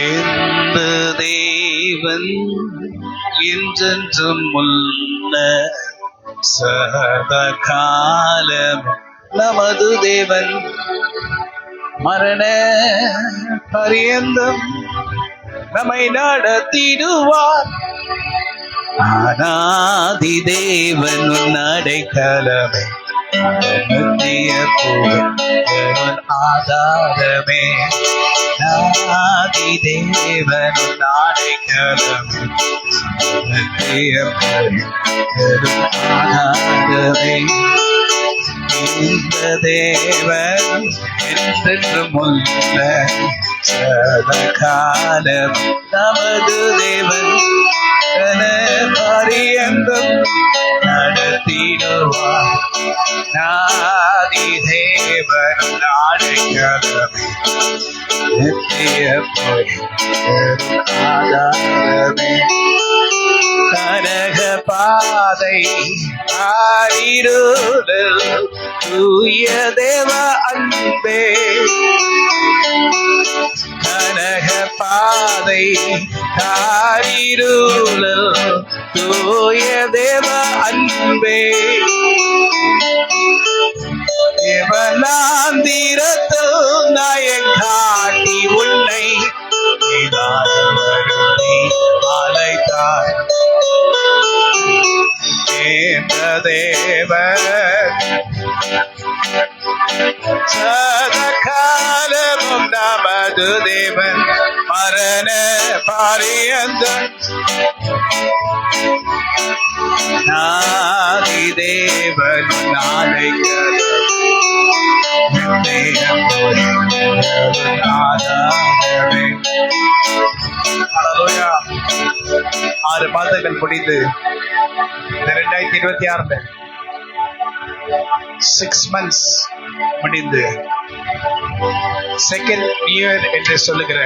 எந்த தேவன் என்றென்றும் உள்ள சதகாலம் நமது தேவன் மரண பரியந்தம் நம்மை நடத்திடுவார். ஆனாதி தேவன் அடைக்கலமே நித்திய புகழ் ஆதாரமே. ஆதி தேவன் அடைக்கலமே நித்திய புகழ் ஆதாரமே. இந்த தேவன் என்றென்றும் உள்ள சதகாலம் நமது தேவன் பரியந்தம் நடத்திடுவார். ஆதி தேவன் அடைக்கலமே நித்திய புகழ் ஆதாரமே. கனக பாதை ஆரிருளில் தூய தேவ அன்பே. கனக பாதை ஆரிருளில் தூய தேவ அன்பே. தேவனாந்திரத்தில் நாயங்காட்டி உன்னை அழைத்தார். தேவன் சதகாலமும் நமது தேவன் மரண பரியந்தம் ஆதி தேவன் ஆதாரமே. 6 மாதங்கள் முடிந்து 2026 6 months முடிந்து செகண்ட் இயர் என்று சொல்லுகிற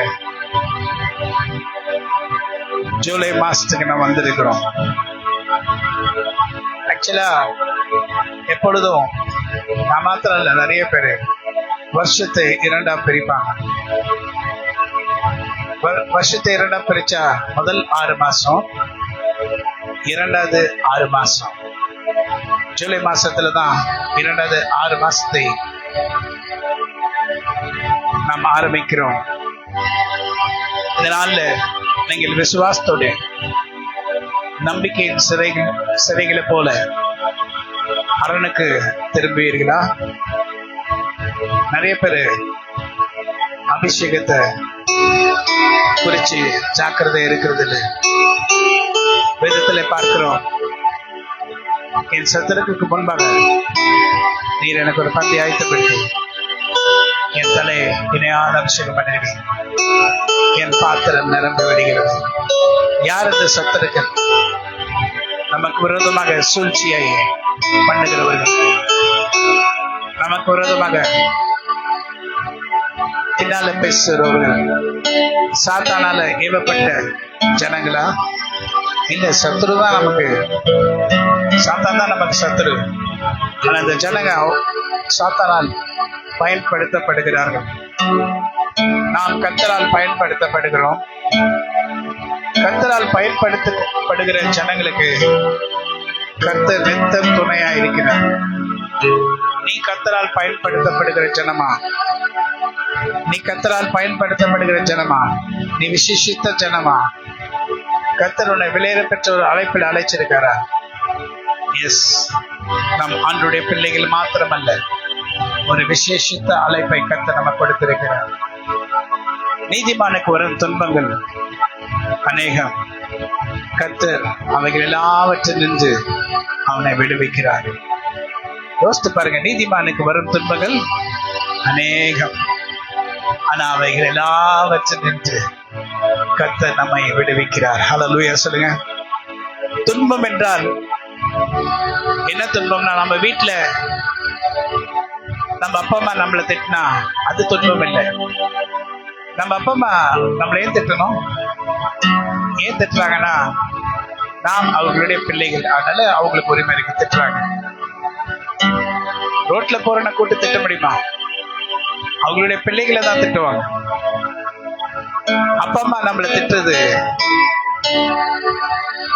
ஜூலை மாசத்துக்கு நம்ம வந்திருக்கிறோம். ஆக்சுவலா எப்பொழுதும் நான் மாத்திரம் இல்ல, நிறைய பேரு வருஷத்தை 2ஆ பிரிப்பாங்க. வருஷத்தை 2ஆ பிரிச்சா முதல் 6 மாசம், இரண்டாவது 6 மாசம். ஜூலை மாசத்துலதான் இரண்டாவது 6 மாசத்தை நாம் ஆரம்பிக்கிறோம். இதனால நீங்கள் விசுவாசத்தோடு நம்பிக்கையின் சிறைகளை போல அரணுக்கு திரும்புவீர்களா? நிறைய பேரு அபிஷேகத்தை குறிச்சு ஜாக்கிரதை இருக்கிறது இல்லை. வேதத்துல பார்க்கிறோம், என் சத்துருக்குக்கு முன்பாக நீர் எனக்கு ஒரு பந்தி ஆயத்தப்படுத்தி என் தலையை இணையான அபிஷேகம் பண்ணிடுவேன், என் பாத்திரம் நிரம்பி விடுகிறது. யார் இந்த சத்துருக்கள்? நமக்கு விரோதமாக சூழ்ச்சியை பண்ணுகிறவர்கள், நமக்கு விரோதமாக பின்னால பேசுறவர்கள், சாத்தானால ஏவப்பட்ட ஜனங்களா? இல்ல, சத்துரு தான் நமக்கு, சாத்தான் தான் நமக்கு சத்துரு. ஆனா இந்த ஜனங்க சாத்தானால் பயன்படுத்தப்படுகிறார்கள். நாம் கர்த்தரால் பயன்படுத்தப்படுகிறோம். கர்த்தரால் பயன்படுத்தப்படுகிற ஜனங்களுக்கு கர்த்தர் நித்தம் துணையா இருக்கிறார். நீ கர்த்தரால் பயன்படுத்தப்படுகிற ஜனமா? நீ கர்த்தரால் பயன்படுத்தப்படுகிற ஜனமா? நீ விசேஷித்த ஜனமா? கர்த்தர் உன்னை விலையேற பெற்ற ஒரு அழைப்பில் அழைச்சிருக்காரா? எஸ், நம் ஆண்டுடைய பிள்ளைகள் மாத்திரமல்ல, ஒரு விசேஷித்த அழைப்பை கர்த்தர் நமக்கு கொடுத்திருக்கிறார். நீதிமானுக்கு வரும் துன்பங்கள் அநேகம். கர்த்தர் அவைகள் எல்லாவற்றில் நின்று அவனை விடுவிக்கிறார். யோசித்து பாருங்க, நீதிமானுக்கு வரும் துன்பங்கள் அநேகம், ஆனா அவைகள் எல்லாவற்றில் நின்று கர்த்தர் நம்மை விடுவிக்கிறார். ஹல்லேலூயா சொல்லுங்க. துன்பம் என்றால் என்ன? துன்பம்னா நம்ம வீட்டுல நம்ம அப்பா அம்மா நம்மளை திட்டினா அது துன்பம் இல்லை. நம்ம அப்பா அம்மா நம்மளை ஏன் திட்டணும்? ஏன் திட்டுறாங்கன்னா நாம் அவர்களுடைய பிள்ளைகள், அதனால அவங்களுக்கு உரிமை இருக்கு, திட்டுறாங்க. ரோட்ல போறன கூட்டு திட்ட முடியுமா? அவங்களுடைய பிள்ளைகளை தான் திட்டுவாங்க. அப்பா அம்மா நம்மளை திட்டுறது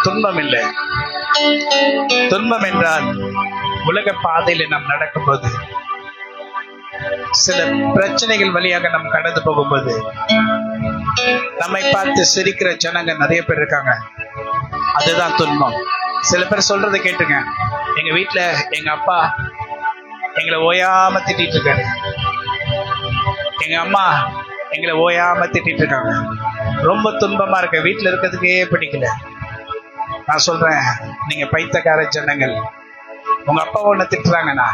துன்பம் இல்லை. துன்பம் என்றால் உலக பாதையில நாம் நடக்கும்போது, சில பிரச்சனைகள் வழியாக நாம் கடந்து போகும்போது நம்மை பார்த்து சிரிக்கிற ஜனங்க நிறைய பேர் இருக்காங்க. அதுதான் துன்பம். சில பேர் சொல்றதை கேட்டுங்க. எங்க வீட்டுல எங்க அப்பா எங்களை ஓயாம திட்டிட்டு இருக்காரு, எங்க அம்மா எங்களை ஓயாம திட்டிட்டு இருக்காங்க, ரொம்ப துன்பமா இருக்க, வீட்டுல இருக்கிறதுக்கே பிடிக்கல. நான் சொல்றேன், நீங்க பைத்தியக்கார ஜனங்கள். உங்க அப்பா ஒண்ணு திட்டுறாங்கன்னா,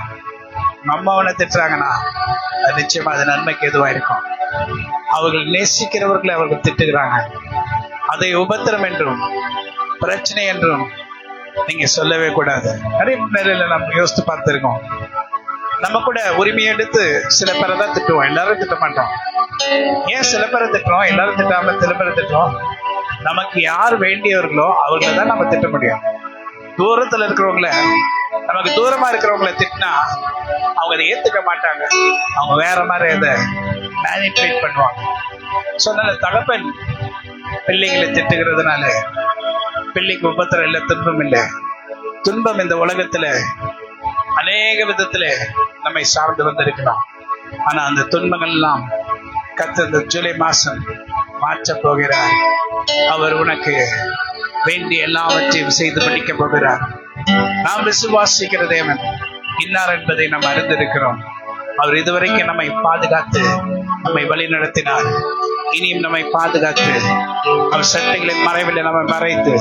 உங்க அம்மா ஒண்ணு திட்டுறாங்கன்னா, அது நிச்சயமா அது நன்மைக்கு எதுவா இருக்கும். அவர்கள் நேசிக்கிறவர்களை அவர்கள் திட்டுகிறாங்க. அதை உபத்திரம் என்றும் பிரச்சனை என்றும் நீங்க சொல்லவே கூடாது. நிறைய நேரில் நம்ம யோசித்து பார்த்திருக்கோம். நம்ம கூட உரிமையை எடுத்து சில பேரை தான் திட்டுவோம், எல்லாரும் திட்ட மாட்டோம். ஏன் சில பேரை திட்டுறோம், எல்லாரும் திட்டாம சில பேரை திட்டுறோம்? நமக்கு யார் வேண்டியவர்களோ அவர்களை தான் நம்ம திட்ட முடியும். தூரத்துல இருக்கிறவங்கள, நமக்கு தூரமா இருக்கிறவங்கள திட்டினா அவங்க அதை ஏத்துக்க மாட்டாங்க. அவங்க வேற மாதிரி அதை மேனிபுலேட் பண்ணுவாங்க. சொன்னால தகப்பன் பிள்ளைகளை திட்டுகிறதுனால பிள்ளைக்கு உபத்திரம் இல்லை, துன்பம் இல்லை. துன்பம் இந்த உலகத்துல அநேக விதத்துல நம்மை சார்ந்து வந்திருக்கலாம். ஆனா அந்த துன்பங்கள் எல்லாம் கர்த்தர் இந்த ஜூலை மாசம் மாற்ற போகிறார். அவர் உனக்கு வேண்டிய எல்லாவற்றையும் செய்து படிக்க போகிறார். நாம் விசுவாசிக்கிற தேவன் இன்னார் என்பதை நாம் அறிந்திருக்கிறோம். அவர் இதுவரைக்கும் நம்மை பாதுகாத்து நம்மை வழி நடத்தினார். இனியும் நம்மை பாதுகாத்து அவர் சட்டைகளின் மறைவில் நம்மை மறைத்து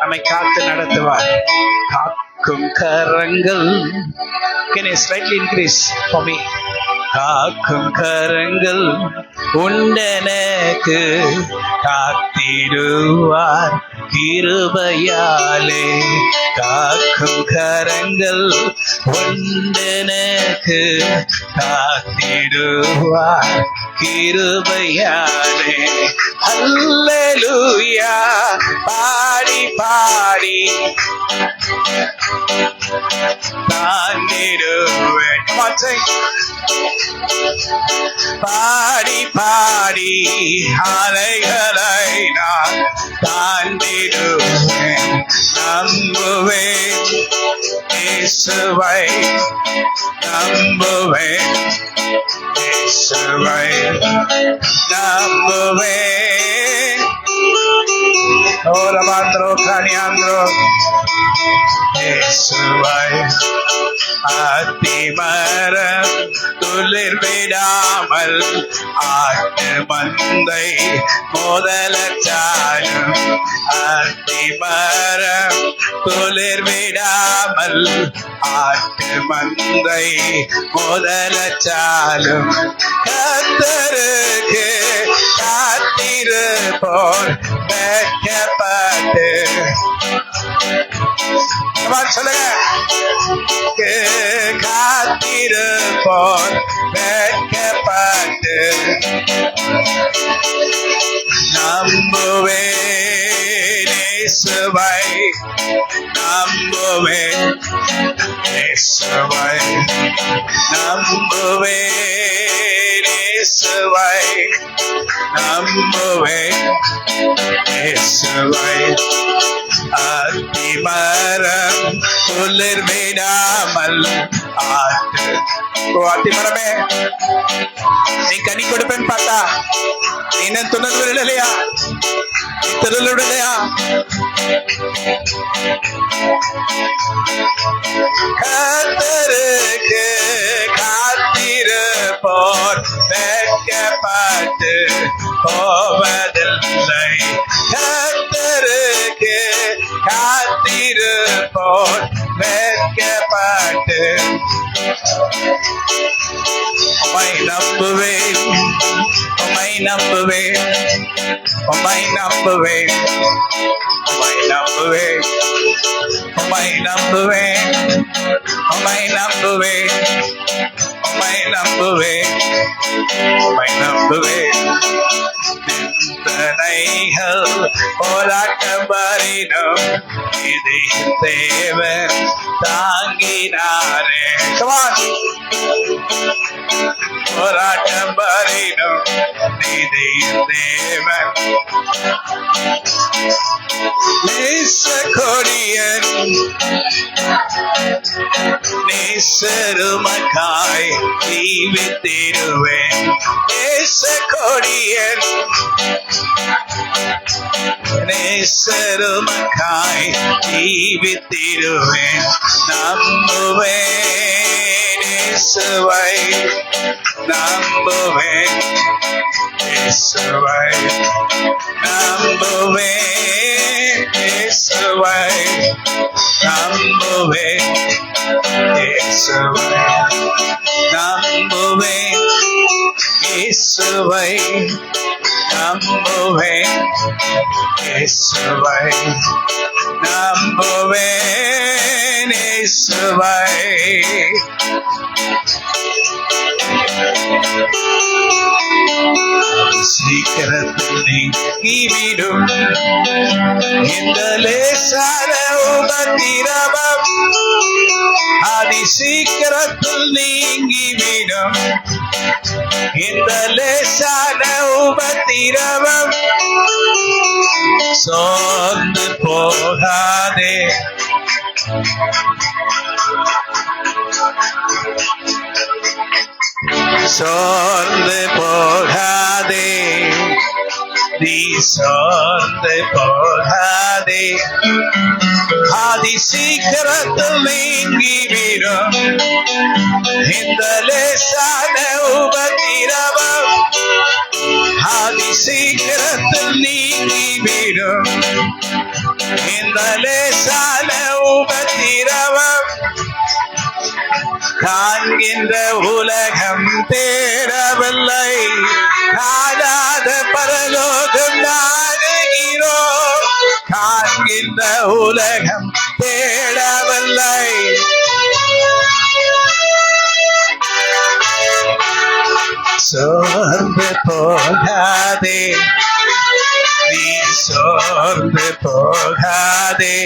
நம்மை காத்து நடத்துவார். காக்கும் கரங்கள். Can you slightly increase for me? காக்கும் கரங்கள் உண்டெனக்கு காத்திடுவார் கிருபையாலே. காக்கும் கரங்கள் உண்டெனக்கு காத்திடுவார் கிருபையாலே. அல்லேலூயா பாடி பாடி தாண்டிடுவேன். பாடி பாடி அலைகளை நான் தாண்டிடுவேன். நம்புவேன் இயேசுவை, நம்புவேன் இயேசுவை, நம்புவேன். ஓரமாந்திரோ கனியாந்திரோ இயேசுவை. அத்திமரம் துளிர் விடாமல் ஆட்டு மந்தை முதலச்சாலும். அத்திமரம் துளிர் விடாமல் ஆட்டு மந்தை முதலச்சாலும். கர்த்தருக்கு காத்திருப்போர் வெட்கப்பட்டு. சொல்லுங்க. காத்திருப்போர் வெட்கப்பட்டு. நம்புவேன் இயேசுவை, நம்புவேன் இயேசுவை, நம்புவேன் இயேசுவை, நம்புவேன் இயேசுவை. அத்திமரம் துளிர் விடாமல் ஆட்டு. அத்திமரமே, நீ கனி கொடுப்பேன்னு பார்த்தா இன்னும் துணர் விடலையா, திருள் விடலையா? கர்த்தருக்கு காத்திருப்போர் வெட்கப்பட்டு போவதில்லை. கர்த்தருக்கு காத்திருப்போர் வெட்கப்பட்டு. உம்மை நம்புவேன், உம்மை நம்புவேன், உம்மை நம்புவேன், உம்மை நம்புவேன், உம்மை நம்புவேன், உம்மை நம்புவேன், உம்மை நம்புவேன், உம்மை நம்புவேன். நிந்தனைகள் போராட்டப்படினும் இது தேவன் தாங்கினாரே. Come on. போராட்டம் பாரினும் நீதியின் தேவன் நேச கொடியன் நேசருமக்காய் ஜீவித்திடுவேன் நேச கொடியன் நேசருமக்காய் ஜீவித்திடுவேன் நம்புவேன் இயேசுவை நம்புவேன் இயேசுவை நம்புவேன் இயேசுவை நம்புவேன் இயேசுவை நம்புவேன் இயேசுவை நம்புவேன் இயேசுவை நம்புவேன் இயேசுவை சீக்கிரத்தில் நீங்கிவிடும் இந்த லேசான உபத்திரவம் அதி சீக்கிரத்தில் நீங்கிவிடும் இந்த லேசான உபத்திரவம் சோர்ந்து போகாதே சோர்ந்து போகாதே நீ சோர்ந்து போகாதே ஆதி சீக்கிரத்தில் நீங்கிவிடும் இந்த லேசான உபத்திரவம் ஆதி சீக்கிரத்தில் நீங்கிவிடும் இந்த லேசான உபத்திரவம் காண்கின்ற உலகம் தேடவில்லை காணாத பரலோகம் நாடுகிறோம் காண்கின்ற உலகம் தேடவில்லை சோர்ந்து போகாதே நீ சோர்ந்து போகாதே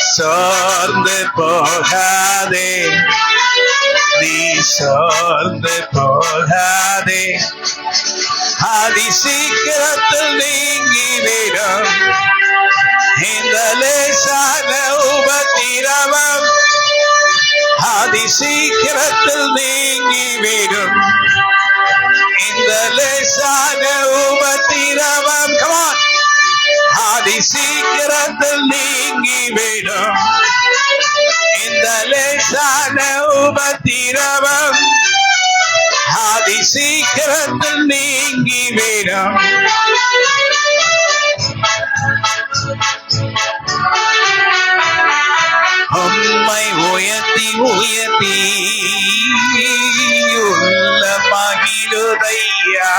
சோர்ந்து போகாதே நீ சோர்ந்து போகாதே ஆதி சீக்கிரத்தில் நீங்கிவிடும் இந்த லேசான உபத்திரவம் ஆதி சீக்கிரத்தில் நீங்கிவிடும் இந்த லேசான உபத்திரவம் come on ஆதி சீக்கிரத்தில் நீங்கிவிடும் இந்த லேசான உபத்திரவம் ஆதி சீக்கிரத்தில் நீங்கிவிடும் உம்மை உயர்த்தி உயர்த்தி உள்ள மகிழுதையா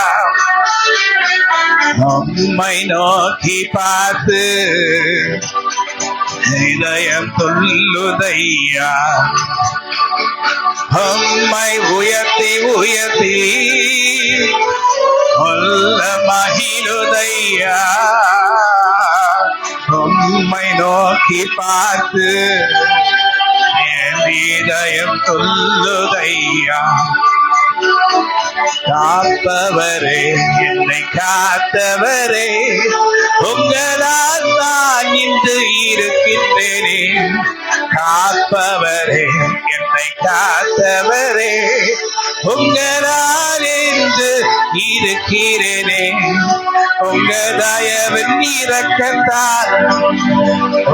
உம்மை நோக்கி பார்த்து இதயம் துள்ளுதையா உம்மை உயர்த்தி உயர்த்தி உள்ள மகிழுதையா உம்மை நோக்கி பார்த்து என் இதயம் துள்ளுதையா காப்பவரே என்னை காத்தவரே உங்களால் நான் இன்று இருக்கின்றேனே காப்பவரே என்னை காத்தவரே உங்களால் இன்று இருக்கிறேனே உங்க தயவின் இரக்கத்தால்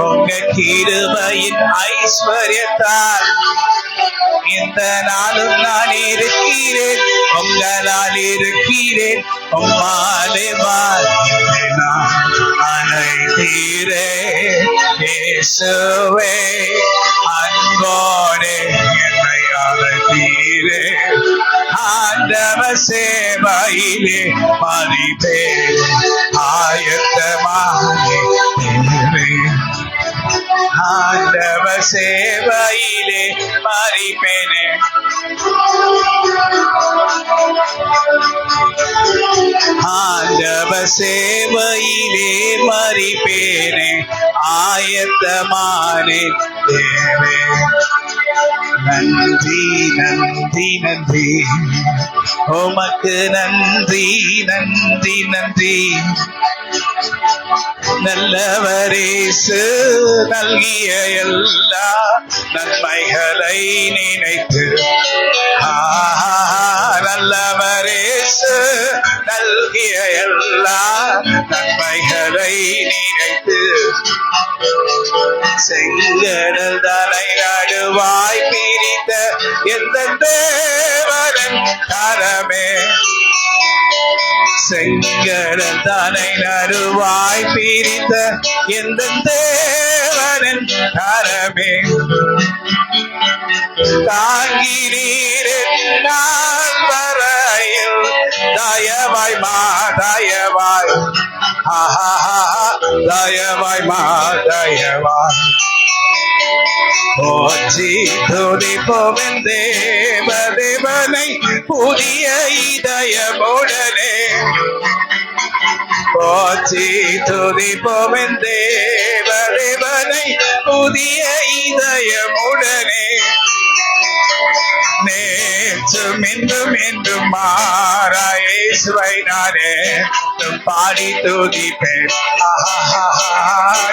உங்க கிருபையின் ஐஸ்வர்யத்தால் இந்த நாளும் நான் இருக்கிறேன் உங்களால் இருக்கிறேன் உம்மாலே வாழ்கிறேன் நான் அனைத்தீரே இயேசுவே அன்போடே என்னை அழைத்தீரே ஆண்டவர் சேவையிலே மறிப்பேன் ஆயத்தமானே ஆண்டவர் சேவையிலே மறிப்பேனே ஆண்டவர் சேவையிலே மறிப்பேனே ஆயத்தமானே தேவே நன்றி நன்றி நன்றி, உமக்கு நன்றி நன்றி நன்றி. நல்லவரேசு நல்கிய எல்லா நன்மைகளை நினைத்து, நல்லவரேசு நல்கிய எல்லா நன்மைகளை நினைத்து, செங்கடல் தலை நடுவாய் பிரித்த எந்த தேவரன் கரமே, செங்கடல் தலை நடுவாய் பிரித்த எந்த தேவரன் கரமே, தாங்கினீர் நான் வரையில் தயவாய் தயவாய், தயவாய் தயவாய். போற்றி துதிப்போம் தேவ தேவனை புதிய இதயமுடனே, போற்றி துதிப்போம் தேவ தேவனை புதிய இதயமுடனே, நேற்றும் இன்றும் என்றும் மாறா இயேசுவை நானே பாடி துதிப்பேன்.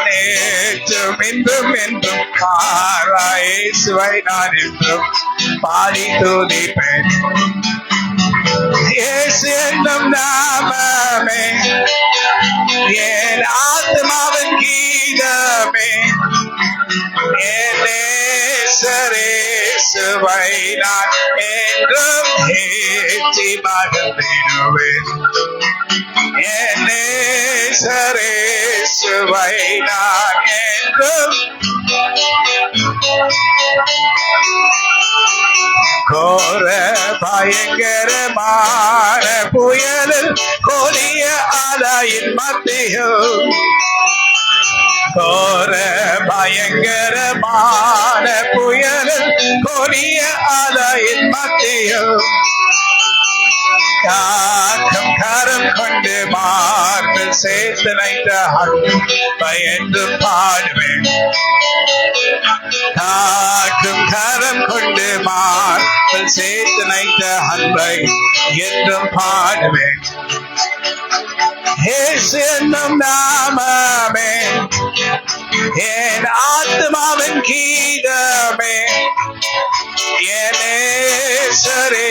நேற்றும் இன்றும் என்றும் மாறா இயேசுவை நான் என்றும் பாடி துதிப்பேன். இயேசு என்னும் நாமமே என் ஆத்மாவின் கீதமே, என் நேசரேசுவை நான் என்றும் ஏற்றி மகிழ்ந்திடுவேன். என் நேசரேசுவை நான் என்றும் கோர பயங்கரமான புயலில் கொடிய அலையின் மத்தியில், கோர பயங்கரமான புயலில் கொடிய அலையின் மத்தியில், காக்கும் கரம் கொண்டு மார்பில் சேர்த்து வைத்த பயந்து பாடுவேன். காக்கும் கரம் கொண்டு மார்பில் சேர்த்து வைத்த அன்பை என்றும் பாடுவேன். இயேசு என்னும் நாமமே என் ஆத்மாவின் கீதமே, என் நேசரேசுவை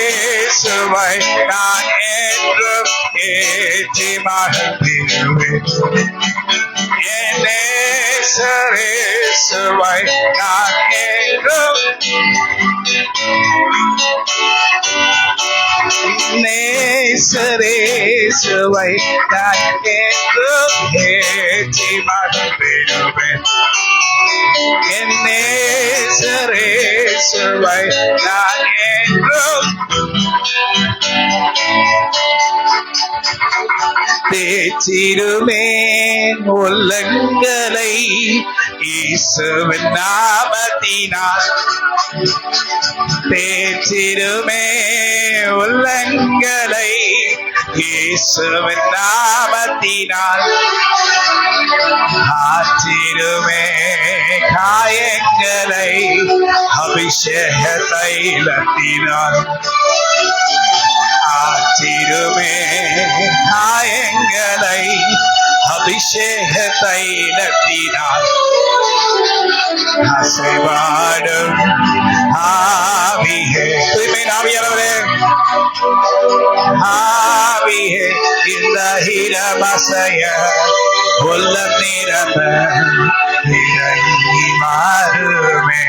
நான் என்றும் ஏற்றி மகிழ்ந்திடுவேன். என் நேசரேசுவை நான் என்றும் நேசரேசுவை நான் என்றும் ஏற்றி மகிழ்ந்திடுவேன். என் நேசரேசுவை நான் என்றும் தேற்றிடுமே உள்ளங்களை இயேசுவின் நாமத்தினால், தேற்றிடுமே உள்ளங்களை இயேசுவின் நாமத்தினால், ஆற்றிடுமே காயங்களை அபிஷேக தைலத்தினால், ஆற்றிடுமே காயங்களை அபிஷேக தைலத்தினால், அசைவாடும் ஆவியே தூய்மை ஆவியானவரே, ஆவியே இந்த ஹீரமசைய உள்ளம் நிரம்ப இறங்கி மாறுமே,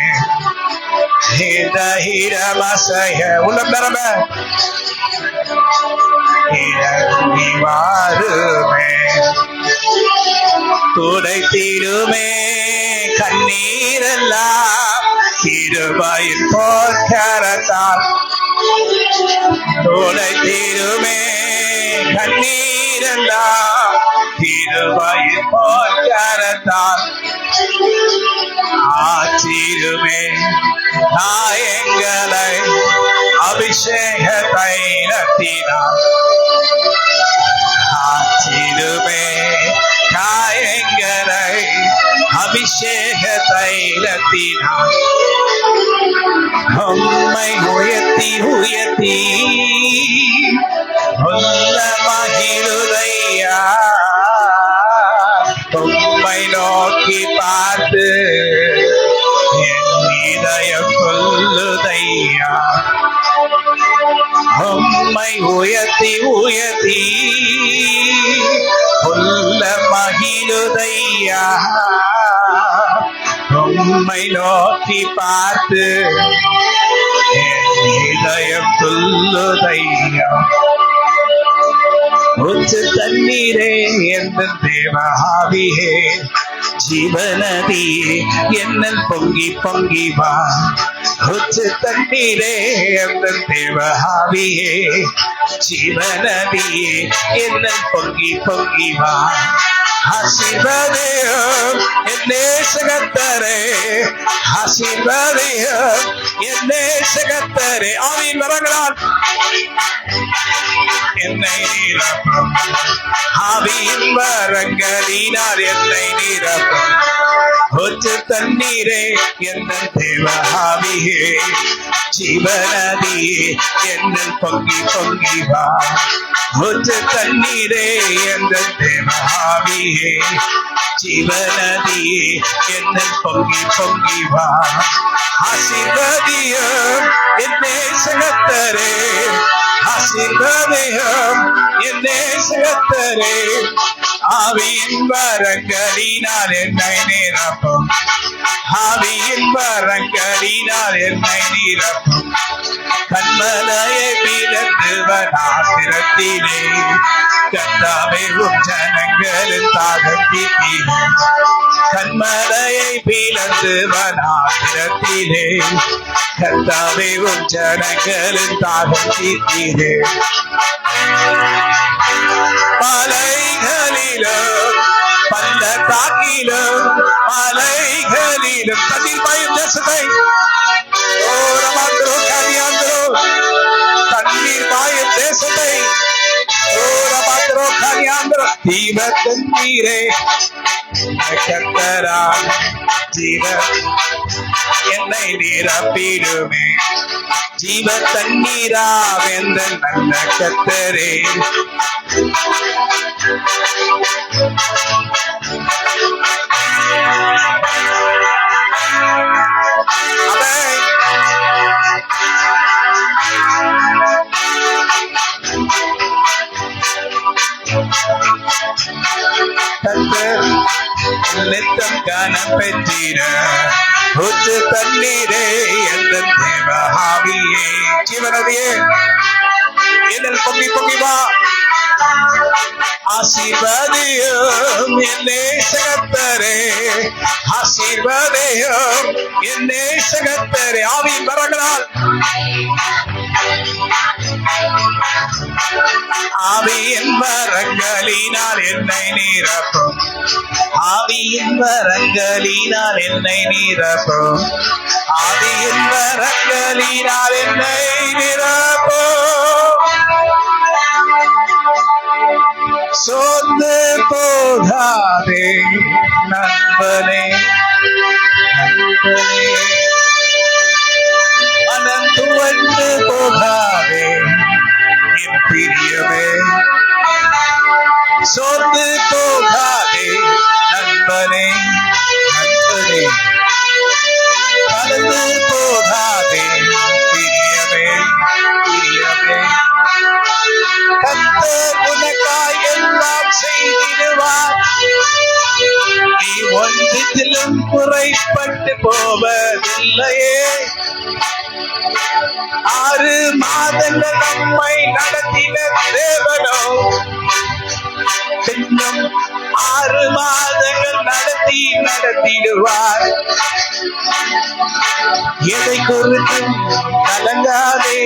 இந்த ஹீரமசைய உள்ளம் நிரம்ப இறங்கி மாறுமே, துடைத்திடுமே கண்ணீரெல்லாம் கிருபையின் போர்க்கரத்தால், துடைத்திடுமே கண்ணீரெல்லாம் கிருபையின் போர்க்கரத்தால், ஆற்றிடுமே காயங்களை அபிஷேக தைலத்தினால், ஆற்றிடுமே காயங்களை அபிஷேக தைலத்தினால், உயர்த்தி உயர்த்தி உள்ள மகிழுதையா, உம்மை நோக்கி பார்த்து என் இதயம் துள்ளுதையா. உச்சு தண்ணீரே எந்த தேவாவியே, ஜீவநதியே என்னல் பொங்கி பொங்கி வா. உச்சு தண்ணீரே எந்த தேவாவியே, ஜீவநதியே என்னல் பொங்கி பொங்கி வா. ஆசீர்வாதம் என் நேசகத்தரே, ஆசீர்வாதம் என் நேசகத்தரே. ஆவியின் வரங்களால் என்னை நிரப்பும், ஆவியின் வரங்களினால் என்னை நிரப்பும். ஒற்று தண்ணீரே என்ன தேவ ஆவியே, ஜீவநதியே என்னல் பொங்கி பொங்கி வா. ஒற்று தண்ணீரே என்ன தேவ ஆவியே, ஜீவநதியே என்னல் பொங்கி பொங்கி வா. ஆசீர்வதியும் என் நேசகத்தரே, ஆசீர்வதியும் என் நேசகத்தரே. ஆவியின் வரங்களினால் என்னை நிரப்பும், ஆவியின் வரங்களினால் என்னை நிரப்பும். கண்மலையை பிளந்து வனாந்திரத்திலே, கர்த்தாவே உம் ஜனங்களின் தாகம் தீர்த்தீரே. கண்மலையை பிளந்து வனாந்திரத்திலே, கர்த்தாவே உம் ஜனங்களின் தாகம் தீர்த்தீரே. மலைகளிலும் பள்ளத்தாக்கிலும், மலைகளிலும் தண்ணீர் பாயும் தேசத்தை, ஓரமாந்திரோ கனியாந்திரோ தண்ணீர் பாயும் தேசத்தை, ஓரமாந்திரோ கனியாந்திரோ தீப தண்ணீரே கர்த்தரா, ஜீவ என்னை நிரப்பிடுமே. ஜீவ தண்ணீரா வென்ற நல்ல கர்த்தரே. நித்தம் கனம் பெற்றிட ஊற்று தண்ணீரே எந்த தேவ ஆவியே, ஜீவநதியே என்னல் பொங்கி பொங்கி வா. ஆசீர்வாதம் என் நேசகத்தரே, ஆசீர்வாதம் என் நேசகத்தரே. ஆவியின் வரங்களால், ஆவியின் வரங்களினால் என்னை நிரப்பும், ஆவியின் வரங்களினால் என்னை நிரப்பும், ஆவியின் வரங்களினால் என்னை நிரப்பும். சோர்ந்து போகாதே நண்பனே, நண்பனே மனம் துவண்டு போகாதே என் பிரியமே. சோர்ந்து போகாதே நண்பனே, நண்பனே கலந்து போகாதே பிரியமே, பிரியமே. கர்த்தர் உனக்காய் எல்லாம் செய்திடுவார், நீ ஒன்றிலும் குறைப்பட்டு போவதில்லையே. 6 மாதங்கள் நம்மை நடத்தின தேவனோ, இன்னும் 6 மாதங்கள் நடத்திடுவார். எதை குறித்தும் கலங்காதே,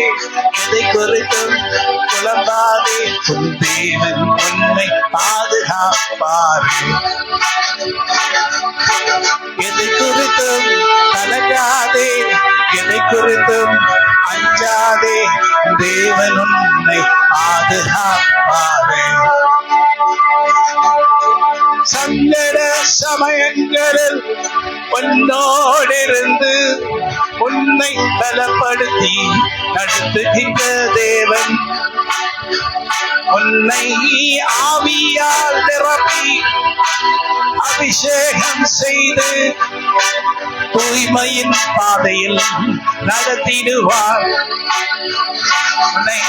எதை குறித்தும் குழம்பாதே, உன் தேவன் உன்னை பாதுகாப்பாரே. எதை குறித்தும் கலங்காதே, எதை குறித்தும் அஞ்சாதே, தேவன் உன்னை பாதுகாப்பாரே. சங்கட சமயங்களில் உன்னோடிருந்து உன்னை பலப்படுத்தி நடத்துகின்ற தேவன், உன்னை ஆவியால் நிரப்பி அபிஷேகம் செய்து தூய்மையின் பாதையில் நடத்திடுவார். உன்னை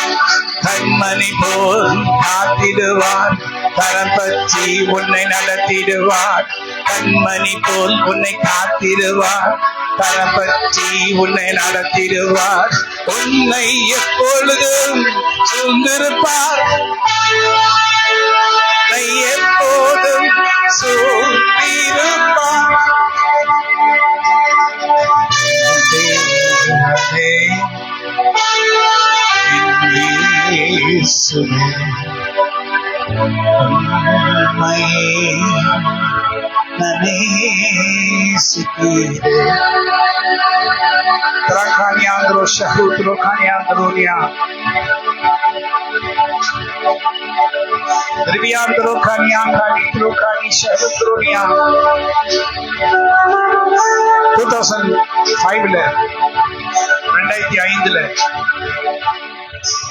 கண்மணி போல் காத்திடுவார். கரம் பற்றி உன்னை நடத்திடுவார். கண்மணி போல் உன்னை காத்திடுவார். கரம் பற்றி உன்னை நடத்திடுவார். உன்னை எப்பொழுதும் சூழ்ந்திருப்பார். உன்னை எப்போதும் சூழ்ந்திருப்பார்.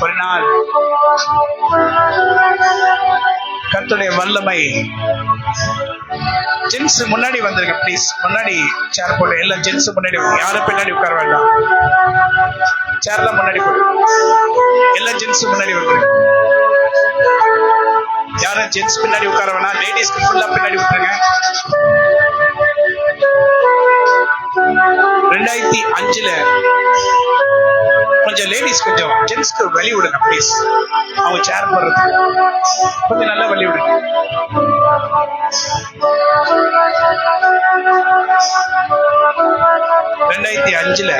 ஒரு நாள் கர்த்தருடைய வல்லமை. ஜென்ஸ் முன்னாடி வந்துருங்க ப்ளீஸ். முன்னாடி சேர் போட்டு எல்லாம் ஜென்ஸ் முன்னாடி, யாரும் பின்னாடி உட்கார வேண்டாம். சேர்ல முன்னாடி போடு. எல்லா ஜென்ஸ் முன்னாடி வந்துருங்க. யாரும் ஜென்ஸ் பின்னாடி உட்கார வேணாம். லேடிஸ்க்கு ஃபுல்லா பின்னாடி விட்டுருங்க. 2005 கொஞ்சம் லேடிஸ் கொஞ்சம் ஜென்ஸ்க்கு வழி விடுங்க ப்ளீஸ். அவங்க சேர் போடுறது கொஞ்சம் நல்லா வழி விடுங்க. $2005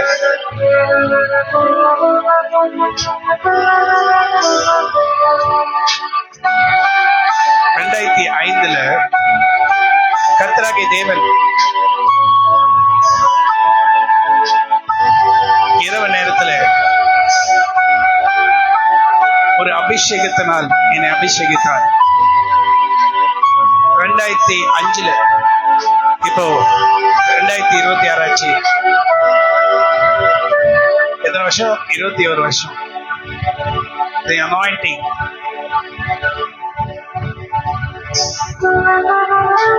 கர்த்தராகிய தேவன் இரவு நேரத்துல ஒரு அபிஷேகத்தினால் என்னை அபிஷேகித்தார். 2005 இப்போ 2026 ஆச்சு. எத்தனை வருஷம்? 21 வருஷம். The anointing.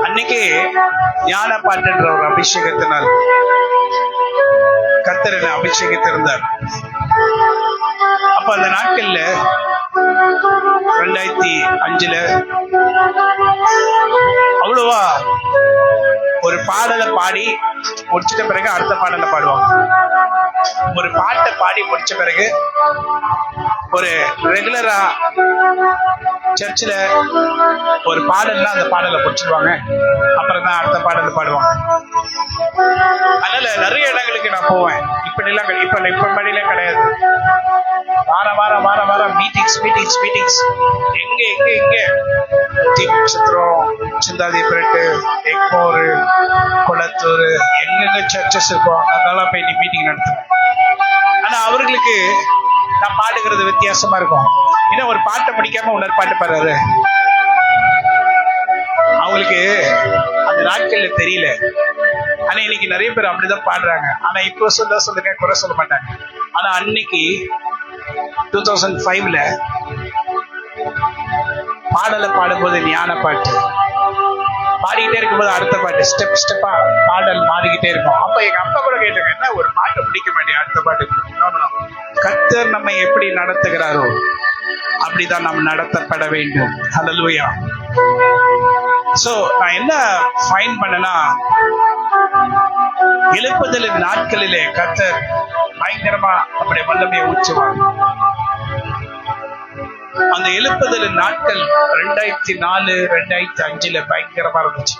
அன்னைக்கு ஞான பாட்டுன்ற ஒரு அபிஷேகத்தினால் கர்த்தர் என்னை அபிஷேகித்திருந்தார். அப்ப அந்த நாட்கள்ல 2005 அவ்வளவா ஒரு பாடலை பாடி முடிச்சிட்ட பிறகு அடுத்த பாடலை பாடுவாங்க. ஒரு பாட்டை பாடி முடிச்ச பிறகு ஒரு ரெகுலரா சர்ச்சில் ஒரு பாடல்னா அந்த பாடலை முடிச்சிருவாங்க. அப்புறம் தான் அடுத்த பாடலை பாடுவாங்க. அதனால நிறைய இடங்களுக்கு நான் போவேன். இப்படிலாம் இப்ப மாதிரிலாம் கிடையாது. வாரம் மீட்டிங்ஸ் எங்க நட்சத்திரம், சிந்தாதிபுரட்டு, எக்மோர், குளத்தூர், எங்கெங்க சர்ச்சஸ் இருக்கும் அதெல்லாம் போய் மீட்டிங் நடத்துவேன். ஆனா அவர்களுக்கு நான் பாடுகிறது வித்தியாசமா இருக்கும். இன்னும் ஒரு பாட்டை முடிக்காம இன்னொரு பாட்டு பாடுறாரு. அவங்களுக்கு அந்த நாட்கள்ல தெரியல. ஆனா இன்னைக்கு நிறைய பேர் அப்படிதான் பாடுறாங்க. ஆனா இப்போ சொல்லுங்க, குறை சொல்ல மாட்டாங்க. ஆனா அன்னைக்கு 2005 பாடலை பாடும்போது ஞான பாட்டு பாடிக்கிட்டே இருக்கும்போது அடுத்த பாட்டு ஸ்டெப்பா பாடல் மாறிக்கிட்டே இருக்கும். அப்ப எங்க அப்பா கூட கேட்டாங்க, என்ன ஒரு பாட்டு பிடிக்க மாட்டேன் அடுத்த பாட்டு. கர்த்தர் நம்மை எப்படி நடத்துகிறாரோ அப்படிதான் நாம் நடத்தப்பட வேண்டும். ஹல்லேலூயா. சோ நான் என்ன ஃபைன் பண்ணனா, எழுப்புதலின் நாட்களிலே கர்த்தர் பயங்கரமா நம்முடைய வல்லமையை ஊற்றுவார். அந்த எழுப்புதலின் நாட்கள் 2004 2005 பயங்கரமா இருந்துச்சு.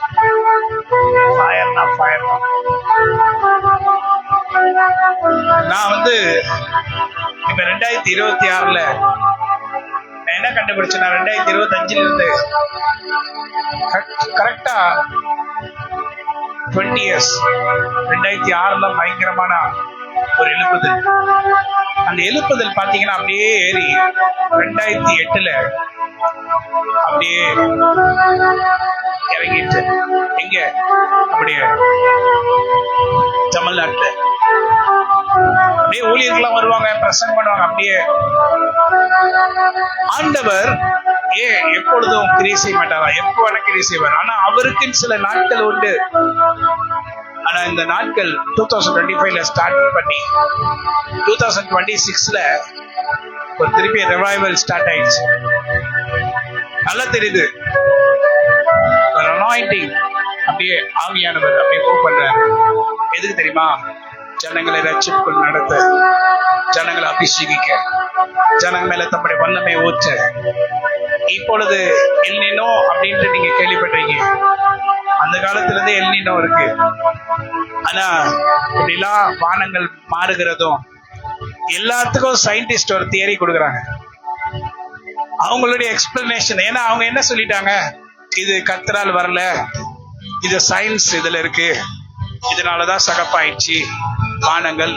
நான் இப்ப 2026 என்ன கண்டுபிடிச்சேன், 2025 இருந்து கரெக்டா 20 years 2006 பயங்கரமான ஒரு எழுப்புதல். அந்த எழுப்புதல் பாத்தீங்கன்னா அப்படியே ஏறி 2008 அப்படியே இறங்கிட்டு எங்க அப்படியே தமிழ்நாட்டுல அப்படியே ஊழியர்கள்லாம் வருவாங்க, பிரசங்கம் பண்ணுவாங்க. அப்படியே ஆண்டவர் எப்பொழுதும் கிரியை செய்ய மாட்டாரா? எப்போ வேணா கிரியை செய்வார். ஆனா அவருக்குன்னு சில நாட்கள் உண்டு. ஆனா இந்த நாட்கள் 2025ல ஸ்டார்ட் பண்ணி 2026ல ஒரு திருப்பி ரிவைவல் ஸ்டார்ட் ஆயிடுச்சு. நல்லா தெரியுது, ஒரு அனாயிண்டிங் அப்படியே ஆவியானவர் அப்படியே மூவ் பண்றாரு. எதுக்கு தெரியுமா? ஜனங்களை ரட்சிப்புக்குள் நடத்த, ஜனங்களை அபிஷேகிக்க, ஜனங்க மேல தம்முடைய வல்லமை ஊற்ற. இப்பொழுது எல்னினோ அப்படின்ட்டு நீங்க கேள்விப்பட்டிருக்கீங்க. அந்த காலத்துல இருந்தே எல்னினோ இருக்கு. ஆனா இப்படிலாம் வானங்கள் மாறுகிறதும் எல்லாத்துக்கும் சயின்டிஸ்ட் ஒரு தியரி கொடுக்குறாங்க, அவங்களுடைய எக்ஸ்பிளனேஷன். ஏன்னா அவங்க என்ன சொல்லிட்டாங்க, இது கர்த்தரால் வரல, இது சயின்ஸ் இதுல இருக்கு, இதனாலதான் சகப்பாயிடுச்சு. வானங்கள்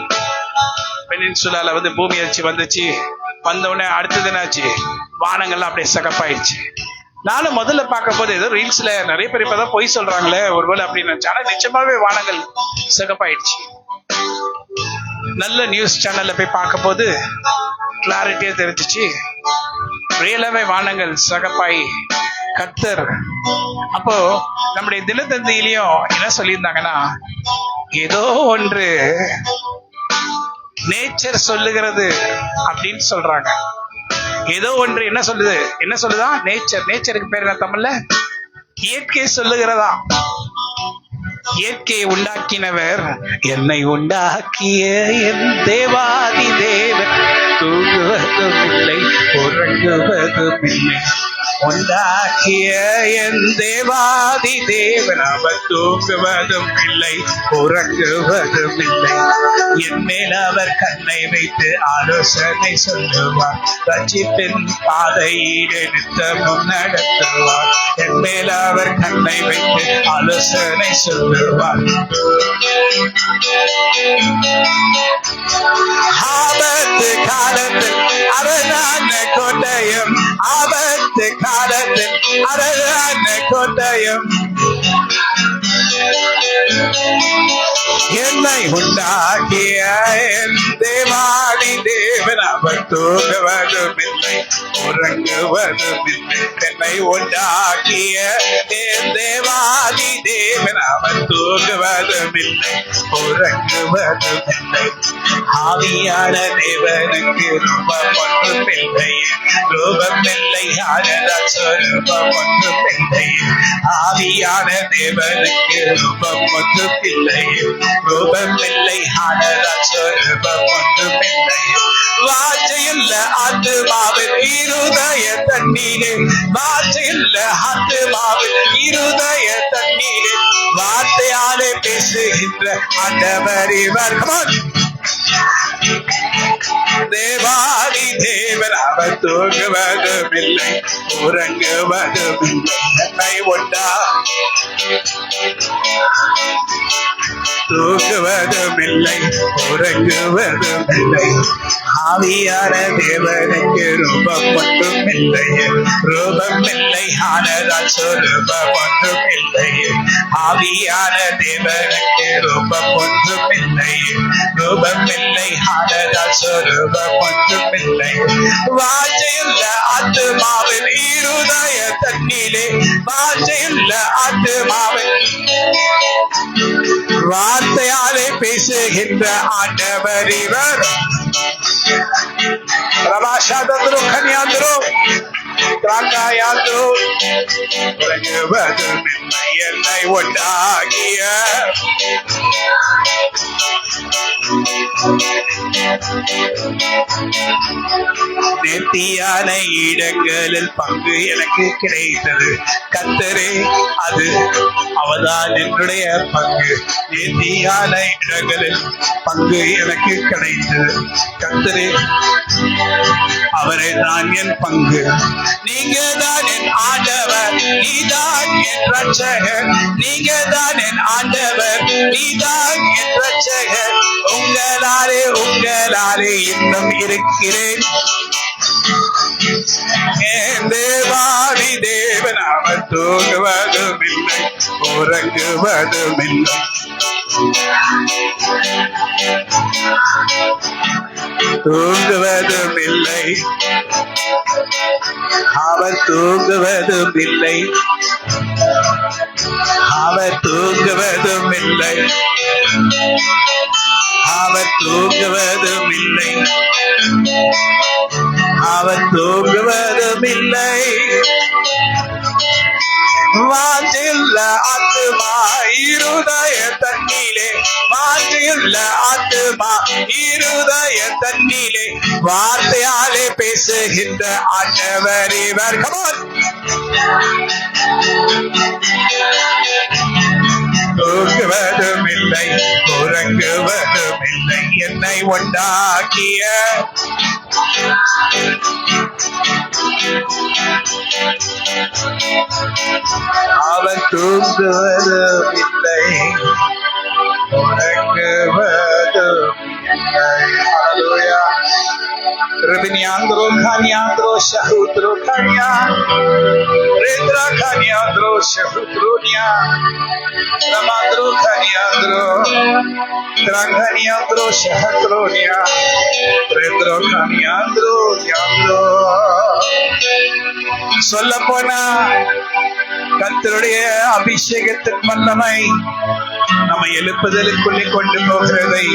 பெனின்சுலால வந்து பூமி அடிச்சு வந்துச்சு, வந்தவுடனே அடுத்தது என்னாச்சு, வானங்கள்லாம் அப்படியே சகப்பாயிடுச்சு. நானும் முதல்ல பார்க்கும் போது ஏதோ ரீல்ஸ்ல நிறைய பேர் இப்பதான் பொய் சொல்றாங்களே ஒருவேளை அப்படின்னு நினைச்சேன். ஆனா நிச்சயமாவே வானங்கள் சகப்பாயிடுச்சு. நல்ல நியூஸ் சேனல்ல போய் பார்க்கும் போது கிளாரிட்டியா தெரிஞ்சிச்சு, ரியலாவே வானங்கள் சகப்பாய் கர்த்தர். அப்போ நம்முடைய தினத்தந்தியிலையும் என்ன சொல்லியிருந்தாங்கன்னா, ஏதோ ஒன்று நேச்சர் சொல்லுகிறது அப்படின்னு சொல்றாங்க. ஏதோ ஒன்று என்ன சொல்லுது, என்ன சொல்லுதா? நேச்சர். நேச்சருக்கு பேர் என்ன தமிழ்ல? இயற்கை சொல்லுகிறதா. இயற்கையை உண்டாக்கினவர், என்னை உண்டாக்கிய என் தேவாதி தேவன் தூங்குவதும் இல்லை உறங்குவதும் இல்லை. உண்டாக்கிய என் தேவாதி தேவன் அவர் தூங்குவதும் இல்லை உறங்குவதும் இல்லை. என் மேல் அவர் கண்ணை வைத்து ஆலோசனை சொல்லுவார், ரட்சிப்பின் பாதையில் நித்தமும் நடத்துவார். என் மேல் அவர் கண்ணை வைத்து ஆலோசனை சொல்லுவார். ஆபத்து காலத்தில் அரணான கோட்டையும், ஆபத்து காலத்தில் அரணான கோட்டையும், என்னை உண்டாக்கிய என் தேவாதி தேவன் அவர் தூங்குவதும் இல்லை உறங்குவதும் இல்லை. என்னை உண்டாக்கிய என் தேவாதி தேவன் அவர் தூங்குவதும் இல்லை உறங்குவதும் இல்லை. ஆவியான தேவனுக்கு ரூபம் ஒன்றும் இல்லை, ரூபம் இல்லை, ஆனதால் சொரூபம் ஒன்றும் இல்லை. ஆவியான தேவனுக்கு ரூபம் ஒன்றும் இல்லை, ரூபம் இல்லை, ஆனதால் சொரூபம் ஒன்றும் இல்லை. வாஞ்சையுள்ள ஆத்துமாவின் இருதய தண்ணீரே, வாஞ்சையுள்ள ஆத்துமாவின் இருதய தண்ணீரே, வார்த்தையாலே பேசுகின்ற ஆண்டவர் இவர். தேவாதி தேவன் அவர் தூங்குவதும் இல்லை உறங்குவதும் இல்லை. என்னை உண்டா தூங்குவதும் இல்லை உறங்குவதும் இல்லை. ஆவியான தேவனுக்கு ரூபம் ஒன்றும் இல்லை, ரூபம் இல்லை, ஆனதால் சொரூபம் ஒன்றும் இல்லை. ஆவியான தேவனுக்கு ரூபம் ஒன்றும் இல்லை, ரூபம் இல்லை, ஆனதால் சொரூபம் ஒன்றும் இல்லை. வாஞ்சையுள்ள ஆத்துமாவின் இருதய தண்ணீரே, வாஞ்சையுள்ள ஆத்துமாவின் வார்த்தையாலே பேசுகின்ற ஆண்டவர் இவர். ரபாஷாதந்திரோ கன்யாந்திரோ திராண்டாயாந்திரோ உறங்குவதும் இல்லை. என்னை உண்டாகிய நேர்த்தியான இடங்களில் பங்கு எனக்கு கிடைத்தது. கர்த்தரே, அது அவதான் என்னுடைய பங்கு. நேர்த்தியான இடங்களில் பங்கு எனக்கு கிடைத்தது. கர்த்தரே, அவரே தான் என் பங்கு. நீங்க தான் என் ஆண்டவர், நீதான் என் ரட்சகர். நீங்க தான் என் ஆண்டவர், நீதான் என் ரட்சகர். உங்களாலே உங்களாலே இன்னும் இருக்கிறேன். தேவாதி தேவன் அவர் தூங்குவதும் இல்லை உறங்குவதும் இல்லை. தூங்குவதும் இல்லை, அவர் தூங்குவதும் இல்லை, அவர் தூங்குவதும் இல்லை. அவர் தூங்குவதும் இல்லை, அவர் தூங்குவதும் இல்லை. வாஞ்சியுள்ள ஆத்துமா இருதய தண்ணீலே, வாஞ்சியுள்ள ஆத்துமா இருதய தண்ணீலே, வார்த்தையாலே பேசுகின்ற ஆண்டவர் இவர். தூங்குவதும் இல்லை, உறங்குவதும் இல்லை, என்னை உண்டாக்கிய அவர் தூங்குவதும் இல்லை, உறங்குவதும் இல்லை. ஹல்லேலூயா. Ribiniandro Kanyandro Shahutro Kanya Rendra Kanyandro Shahutrunya Ramandro Kanyandro Tranganyandro Shahatrunya Rendra Kanyandro Yandro. சொல்லப்போனா கர்த்தருடைய அபிஷேகத்தின் வல்லமை நம்ம எழுப்புதலுக்குள்ளே கொண்டு போகிறதை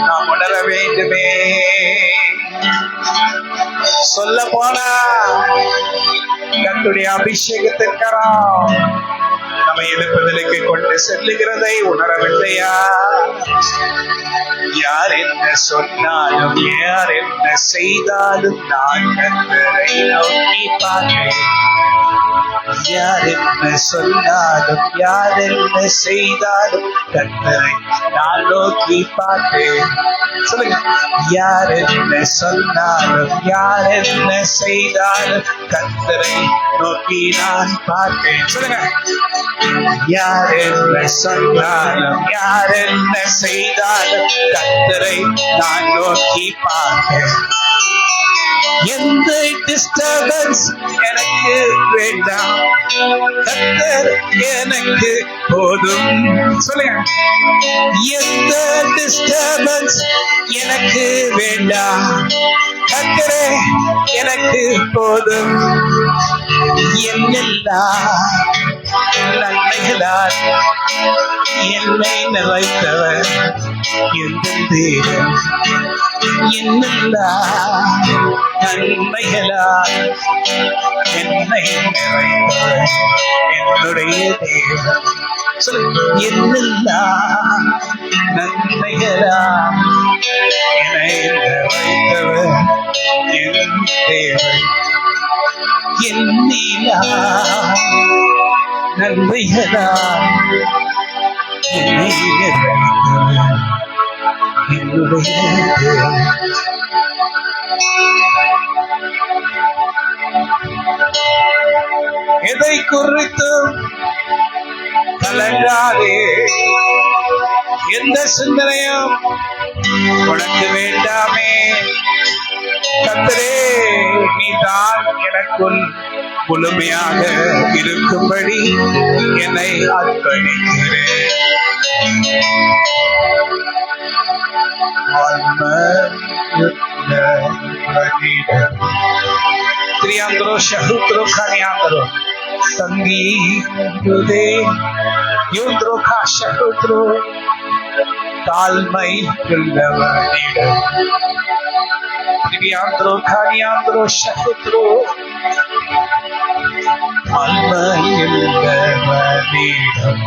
நாம் உணர வேண்டுமே. சொல்ல போனா கர்த்தருடைய அபிஷேகத்தின் கரம் நம்ம எழுப்புதலுக்கு கொண்டு செல்லுகிறதை உணரவில்லையா? யார் என்ன சொன்னாலும் யார் என்ன செய்தாலும் நான் கர்த்தரை நோக்கி பார்க்கிறேன். யார் என்ன சொன்னாலும் யார் என்ன செய்தாலும் கர்த்தரை நான் நோக்கி பார்ப்பேன். சொல்லுங்க. யார் என்ன சொன்னாலும் யார் என்ன செய்தாலும் கர்த்தரை நோக்கி நான் பார்ப்பேன். சொல்லுங்க. யார் என்ன சொன்னாலும் யார் என்ன செய்தாலும் கர்த்தரை நான் நோக்கி பார்ப்பேன். எந்த டிஸ்டர்பன்ஸ் எனக்கு வேண்டாம், கர்த்தர் எனக்கு போதும். சொல்லுங்க. எந்த டிஸ்டர்பன்ஸ் எனக்கு வேண்டாம், கர்த்தரே எனக்கு போதும். என்னெல்லாம் நன்மைகளால் என்னை நிறைத்தவர் எந்த தேவன். என்னெல்லாம் நன்மைகளால் என்னை நிறைத்தவர் என்னுடைய தேவன். என்னெல்லாம் நன்மைகளால் என்னை நிறைத்தவர் என் தேவன். என்னிலா நன்மைகளால் என்னை நிறைத்தவர் என்னுடைய தேவன். எதை குறித்தும் கலங்காதே, எந்த சிந்தனையும் உனக்கு வேண்டாமே. கர்த்தரே நீதான் எனக்குள் முழுமையாக இருக்கும்படி என்னை அர்ப்பணிக்கிறேன். Triandro Shahutro Kanyandro Sangeetude Yundro Kashahutro தாழ்மை உள்ளவனிடம். Triandro Kanyandro Shahutro தாழ்மை உள்ளவனிடம்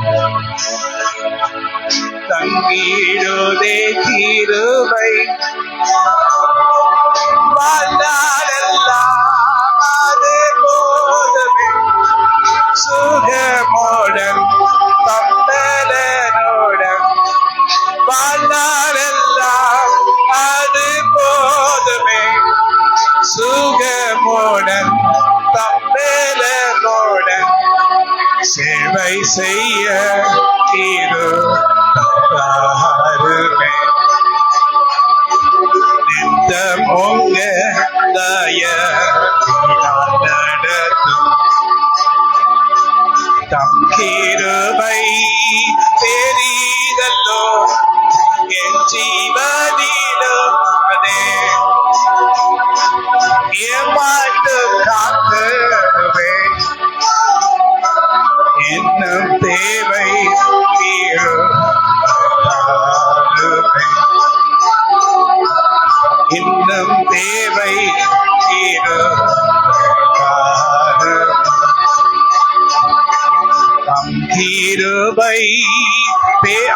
தங்கிடுதே கிருபை. வாழ்நாளெல்லாம் அது போதுமே, சுகமோடன் பம்பலனோடன். வாழ்நாளெல்லாம் அது போதுமே, சுகமோடன் பம்பலனோடன். சேவை செய்ய இருப்பாருமே, நித்தம் உங்க தயவினால் நடத்தும். தம் கிருபை பெரிதல்லோ என் ஜீவனிலும் அதே. ஏமாட்டு காத்துவே இன்னும் தேவை தீருமே. கிருபை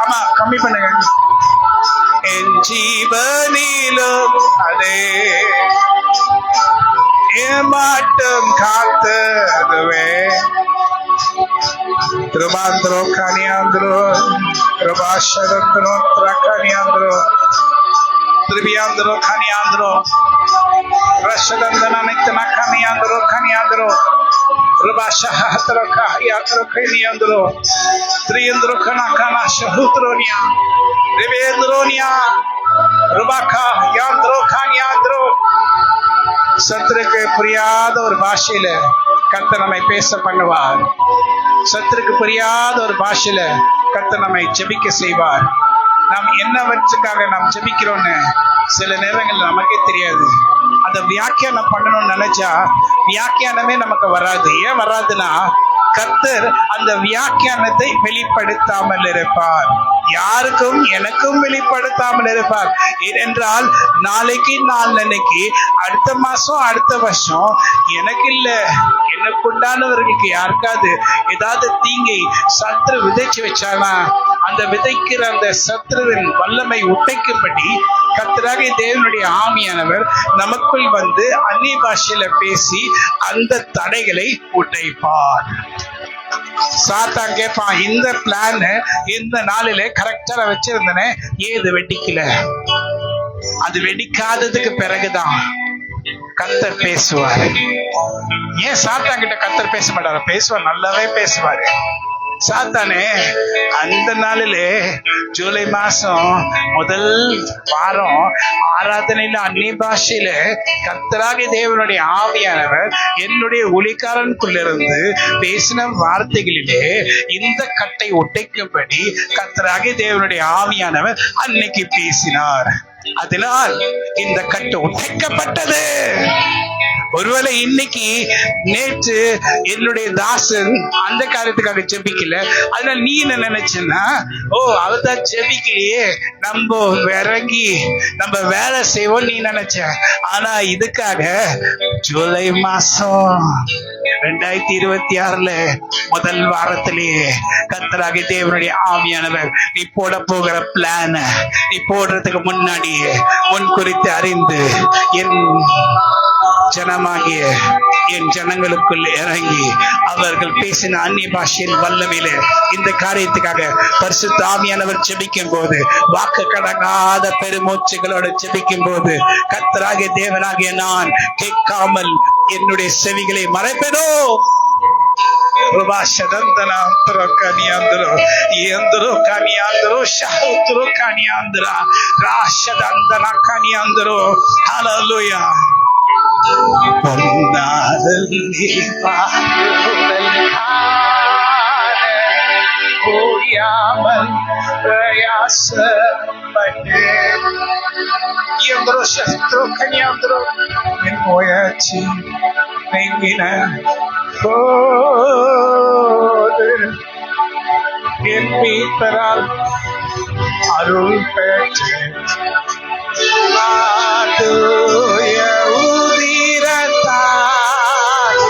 ஆமா கம்மி பண்ணுங்க. என் ஜீவனிலும் அதே ஏமாட்டம் காத்ததுவே. திருமாந்திரோ கனியாந்திரோ கிருபாஷரந்திரோ திரக்கனியாந்திரோ திருபியாந்திரோ கனியாந்திரோ ரஷதந்தன நித்தன கனியாந்திரோ கனியாந்திரோ கிருபாஷஹத்ரோ கஹியாந்திரோ கனியாந்திரோ திரியந்திரோ கனகன ஷஹுத்ரோனியா ரிவேந்திரோனியா ருபாகா யாந்திரோ கனியாந்திரோ. சத்துருக்கு புரியாத ஒரு பாஷையில கர்த்தர் நம்மை பேச பண்ணுவார். சத்துருக்கு புரியாத ஒரு பாஷையில கர்த்தர் நம்மை ஜெபிக்க செய்வார். நாம் என்னவற்றுக்காக நாம் ஜெபிக்கிறோம்னு சில நேரங்கள் நமக்கே தெரியாது. அந்த வியாக்கியானம் பண்ணணும்னு நினைச்சா வியாக்கியானமே நமக்கு வராது. ஏன் வராதுன்னா கர்த்தர் அந்த வியாக்கியானத்தை வெளிப்படுத்தாமல் இருப்பார். யாருக்கும் எனக்கும் வெளிப்படுத்தாமல் இருப்பார். ஏனென்றால் நாளைக்கு நாளன்னைக்கு அடுத்த மாசம் அடுத்த வருஷம் எனக்கு இல்ல எனக்குண்டானவர்களுக்கு யாருக்காவது ஏதாவது தீங்கை சத்ரு விதைச்சு வச்சானா அந்த விதைக்கிற அந்த சத்ருவின் வல்லமை உடைக்கும்படி கர்த்தராகிய தேவனுடைய ஆவியானவர் நமக்குள் வந்து அந்நிய பாஷையில பேசி அந்த தடைகளை உடைப்பார். சாத்தான் கேட்பான், இந்த பிளான் இந்த நாளில கரெக்டா வச்சிருந்தனே ஏது வெடிக்கல? அது வெடிக்காததுக்கு பிறகுதான் கர்த்தர் பேசுவாரு. ஏன் சாத்தான் கிட்ட கர்த்தர் பேச மாட்டாரு? பேசுவார், நல்லாவே பேசுவாரு. சாத்தானே அந்த நாளிலே ஜூலை மாசம் முதல் வாரம் ஆராதனையில அந்நிய பாஷையில கர்த்தராகிய தேவனுடைய ஆவியானவர் என்னுடைய ஒளிக்காரனுக்குள்ளிருந்து பேசின வார்த்தைகளிலே இந்த கட்டை உடைக்கும்படி கர்த்தராகிய தேவனுடைய ஆவியானவர் அன்னைக்கு பேசினார். அதனால் இந்த கட்டு உடைக்கப்பட்டது. ஒருவேளை இன்னைக்கு நேற்று என்னுடைய தாசன் அந்த காரியத்துக்காக ஜெபிக்கல, அதனால நீ என்ன நினைச்சேன்னா அவர்தான் ஜெபிக்கலையே நம்ம இறங்கி நம்ம வேலை செய்வோம் நீ நினைச்ச. ஆனா இதுக்காக ஜூலை மாசம் 2026 முதல் வாரத்திலேயே கர்த்தராகிய தேவனுடைய ஆவியானவர் நீ போட போகிற பிளான் நீ போடுறதுக்கு முன்னாடியே முன் குறித்து அறிந்து என் ஜனமாகிய என் ஜனங்களுக்குள் இறங்கி அவர்கள் பேசின அந்நிய பாஷையின் வல்லமையில இந்த காரியத்துக்காக பரிசுத்த ஆவியானவர் ஜெபிக்கும் போது வாக்கு கடங்காத பெருமூச்சுகளோட ஜெபிக்கும் போது கர்த்தராகிய தேவனாகிய நான் கேட்காமல் என்னுடைய செவிகளை மறைப்பேனோ? என் மீட்பரால் அருள் பெற்று ஊதிரத்தால்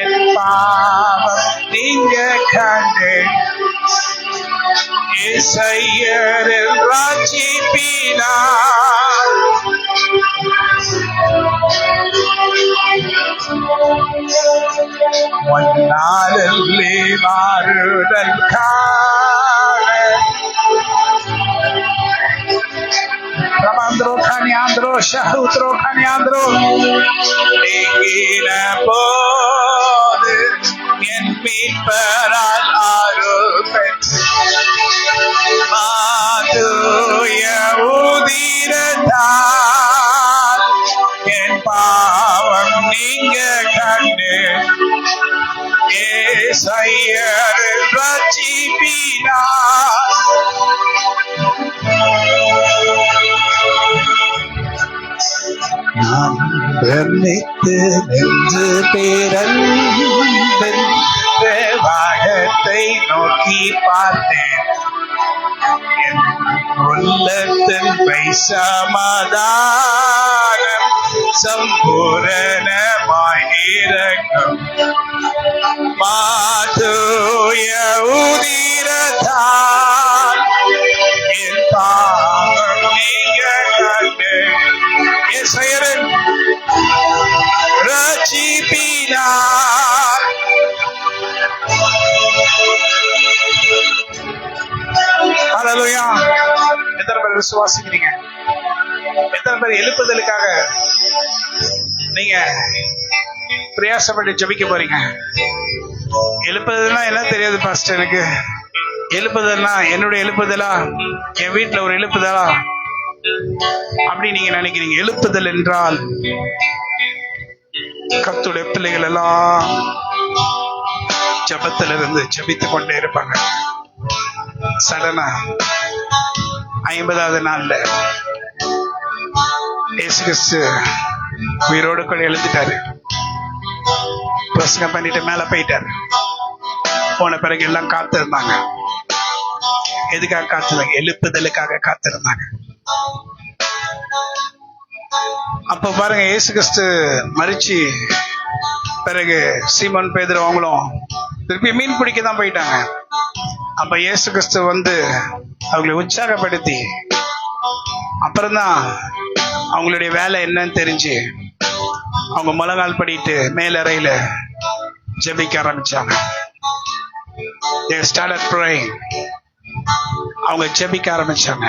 என் பாவம் நீங்க கண்டு இசையரில் ராஜிப்பினார். மன்னாரிலே மாறுதல் காண Ramandro Kanyandro Shahutro Kanyandro Ningina Pode Yen Piparal Arupet Madu Yahudiratal Yen Pavam Ninga Kande Yesayar Rachipina நான் பிரமித்து நின்று பேரன்பின் வாகத்தை நோக்கி பார்த்தேன். என் உள்ளத்தின் சமாதானம் சம்பூரணமாய் இறங்கும் மாதூய ஹல்லேலூயா. எத்தனை பேர் விசுவாசிக்கிறீங்க? எத்தனை பேர் எழுப்புதலுக்காக நீங்க பிரயாசப்பட்டு ஜெபிக்க போறீங்க? எழுப்புதல்னா என்ன தெரியாது பாஸ்டர் எனக்கு. எழுப்புதல்னா என்னுடைய எழுப்புதலா, என் வீட்டுல ஒரு எழுப்புதலா அப்படி நீங்க நினைக்கிறீங்க. எழுப்புதல் என்றால் கர்த்தருடைய பிள்ளைகள் எல்லாம் ஜெபத்துல இருந்து ஜெபித்து கொண்டே இருப்பாங்க. சடனா 50வது நாள்ல இயேசு கிறிஸ்து உயிரோடு கூட எழுந்துட்டாரு. பிரசங்கம் பண்ணிட்டு மேல போயிட்டாரு. போன பிறகு எல்லாம் காத்திருந்தாங்க. எதுக்காக காத்திருந்தாங்க? எழுப்புதலுக்காக காத்திருந்தாங்க. அப்ப பாருங்க, இயேசு கிறிஸ்து மரிச்சு பிறகு சீமோன் பேதுரு அவங்களும் திருப்பி மீன் பிடிக்க தான் போயிட்டாங்க. அப்ப இயேசு கிறிஸ்து வந்து அவங்களை உற்சாகப்படுத்தி அப்புறம்தான் அவங்களுடைய வேலை என்னன்னு தெரிஞ்சு அவங்க முழங்கால் படிட்டு மேலறையில ஜெபிக்க ஆரம்பிச்சாங்க. They started praying. அவங்க ஜெபிக்க ஆரம்பிச்சாங்க.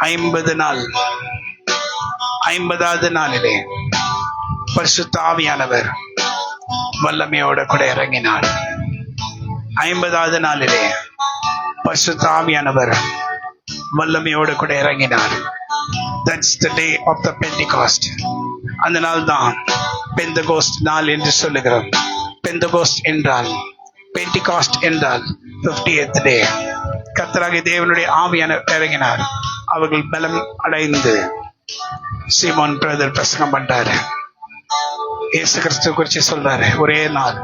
50 நாள், 50வது நாளிலே பரிசுத்த ஆவியானவர் வல்லமையோட கூட இறங்கினார். 50வது நாளிலே பரிசுத்த ஆவியானவர் வல்லமையோடு கூட இறங்கினார். That's the day of the Pentecost. அந்த நாள் தான் பெந்தகோஸ்ட் நாள் என்று சொல்லுகிறோம். பெந்தகோஸ்ட் என்றால், பென்டிகாஸ்ட் என்றால் 50th day. கர்த்தராகிய தேவனுடைய ஆவியானவர் இறங்கினார். அவர்கள் பலம் அடைந்து சீமோன் பிரதர் பிரசங்கம் பண்றாரு. இயேசு கிறிஸ்து குறித்து சொல்றாரு. ஒரே நாள்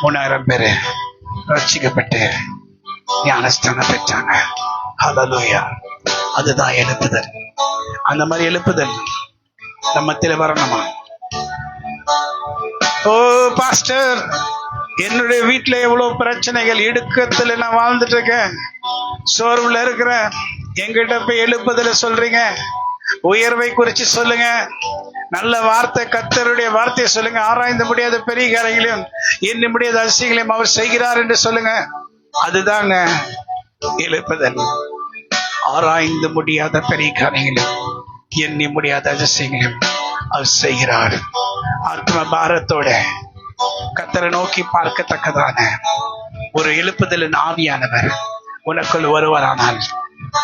3000 பேரு ரட்சிக்கப்பட்டு ஞானஸ்தானம் பெற்றாங்க. ஹல்லேலூயா. அதுதான் எழுப்புதல். அந்த மாதிரி எழுப்புதல் நம்ம மத்தியில வரணுமா? ஓ பாஸ்டர், என்னுடைய வீட்டுல எவ்வளவு பிரச்சனைகள், இடுக்கத்துல நான் வாழ்ந்துட்டு இருக்கேன், சோர்வுல இருக்கிறேன், எங்கிட்ட போய் எழுப்புதல சொல்றீங்க? உயர்வை குறிச்சு சொல்லுங்க, நல்ல வார்த்தை, கர்த்தருடைய வார்த்தையை சொல்லுங்க. ஆராய்ந்து முடியாத பெரிய காரியங்களையும் எண்ணி முடியாத அதிசயங்களையும் அவர் செய்கிறார் என்று சொல்லுங்க. அதுதாங்க எழுப்புதல். ஆராய்ந்து முடியாத பெரிய காரியங்களையும் எண்ணி முடியாத அதிசயங்களையும் அவர் செய்கிறார். ஆத்ம பாரத்தோட கர்த்தரை நோக்கி பார்க்கத்தக்கதான ஒரு எழுப்புதலின் ஆவியானவர் உனக்குள் வருவாரானால்,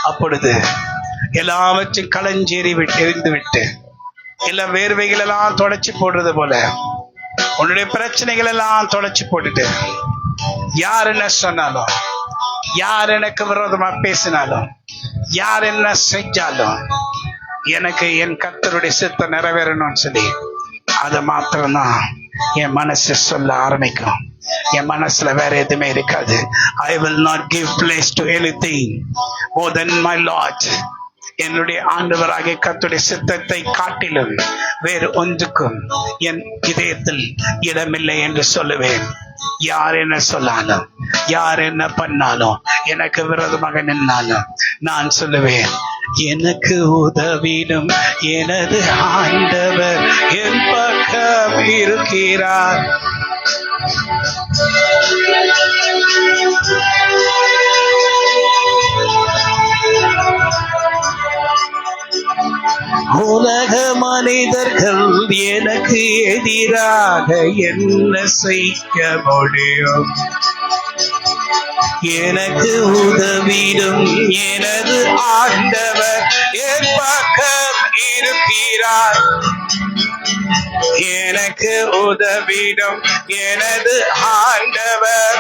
அப்பொழுது எல்லாவற்றையும் களஞ்சேறி எரிந்து விட்டு எல்லா வேர்வைகள் எல்லாம் தொடச்சி போடுறது போல உன்னுடைய பிரச்சனைகள் எல்லாம் தொடச்சி போட்டுட்டு, யார் என்ன சொன்னாலும், யார் எனக்கு விரோதமா பேசினாலும், யார் என்ன செஞ்சாலும், எனக்கு என் கர்த்தருடைய சித்தம் நிறைவேறணும்னு சொல்லி அதை மாத்திரம்தான் என் மனசு சொல்ல ஆரம்பிக்கும். என் மனசுல வேற எதுவுமே இருக்காது. I will not give place to anything more than my Lord. என்னுடைய ஆண்டவராகிய கர்த்தருடைய சித்தத்தை காட்டிலும் வேறு ஒன்றுக்கும் என் இதயத்தில் இடமில்லை என்று சொல்லுவேன். யார் என்ன சொன்னாலும், யார் என்ன பண்ணாலும், எனக்கு விரோதமாக நின்னாலும் நான் சொல்லுவேன், எனக்கு உதவிடும் எனது ஆண்டவர் என் பக்கம் இருக்கிறார். உலக மனிதர்கள் எனக்கு எதிராக என்ன செய்ய முடியும்? எனக்கு உதவிடும் எனது ஆண்டவர் என் பக்கம் இருக்கிறார். எனக்கு உதவிடும் எனது ஆண்டவர்.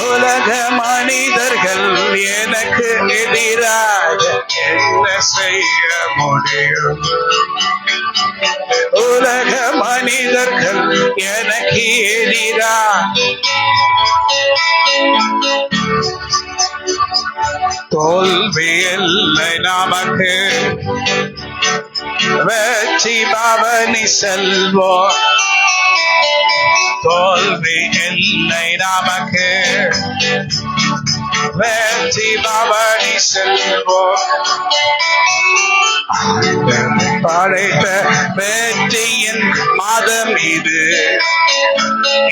உலக மனிதர்கள் எனக்கு எதிராக என்ன செய்ய முடியும்? உலக மனிதர்கள் எனக்கு எதிராக தோல்வி இல்லை நமக்கு, வெற்றி பவனி செல்வோம். தோல்வி இல்லை நமக்கு, வெற்றி பவனி செல்வோம். படைத்த வெற்றியின் மாதம் இது,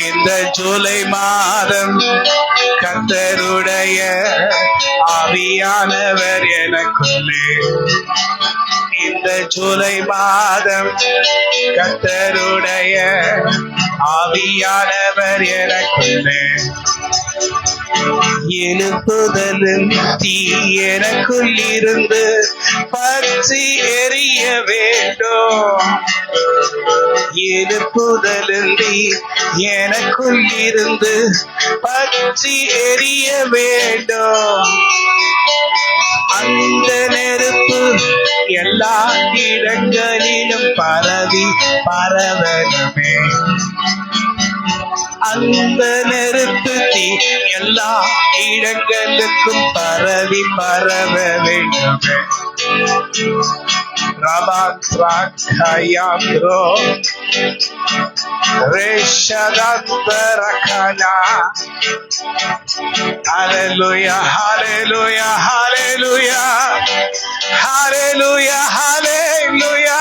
இந்த ஜூலை மாதம் கர்த்தருடைய ஆவியானவர் எனக்குள்ளே. இந்த ஜூலை மாதம் கர்த்தருடைய ஆவியானவர் எனக்குள்ளே. எழுப்புதலின் தீ எனக்குள் இருந்து பற்றி எரிய வேண்டும். எழுப்புதலின் தீ எனக்குள் இருந்து பற்றி எரிய வேண்டும். அந்த நெருப்பு எல்லா இடங்களிலும் பரவி பரவணுமே. அந்த நெருப்பு தீ எல்லா இடங்களுக்கும் பரவி பரவ வேண்டுமே. ரபாத்ராக்கயாத்ரோ ரேஷதத்ரகனா. ஹalleluya ஹalleluya ஹalleluya ஹalleluya ஹalleluya.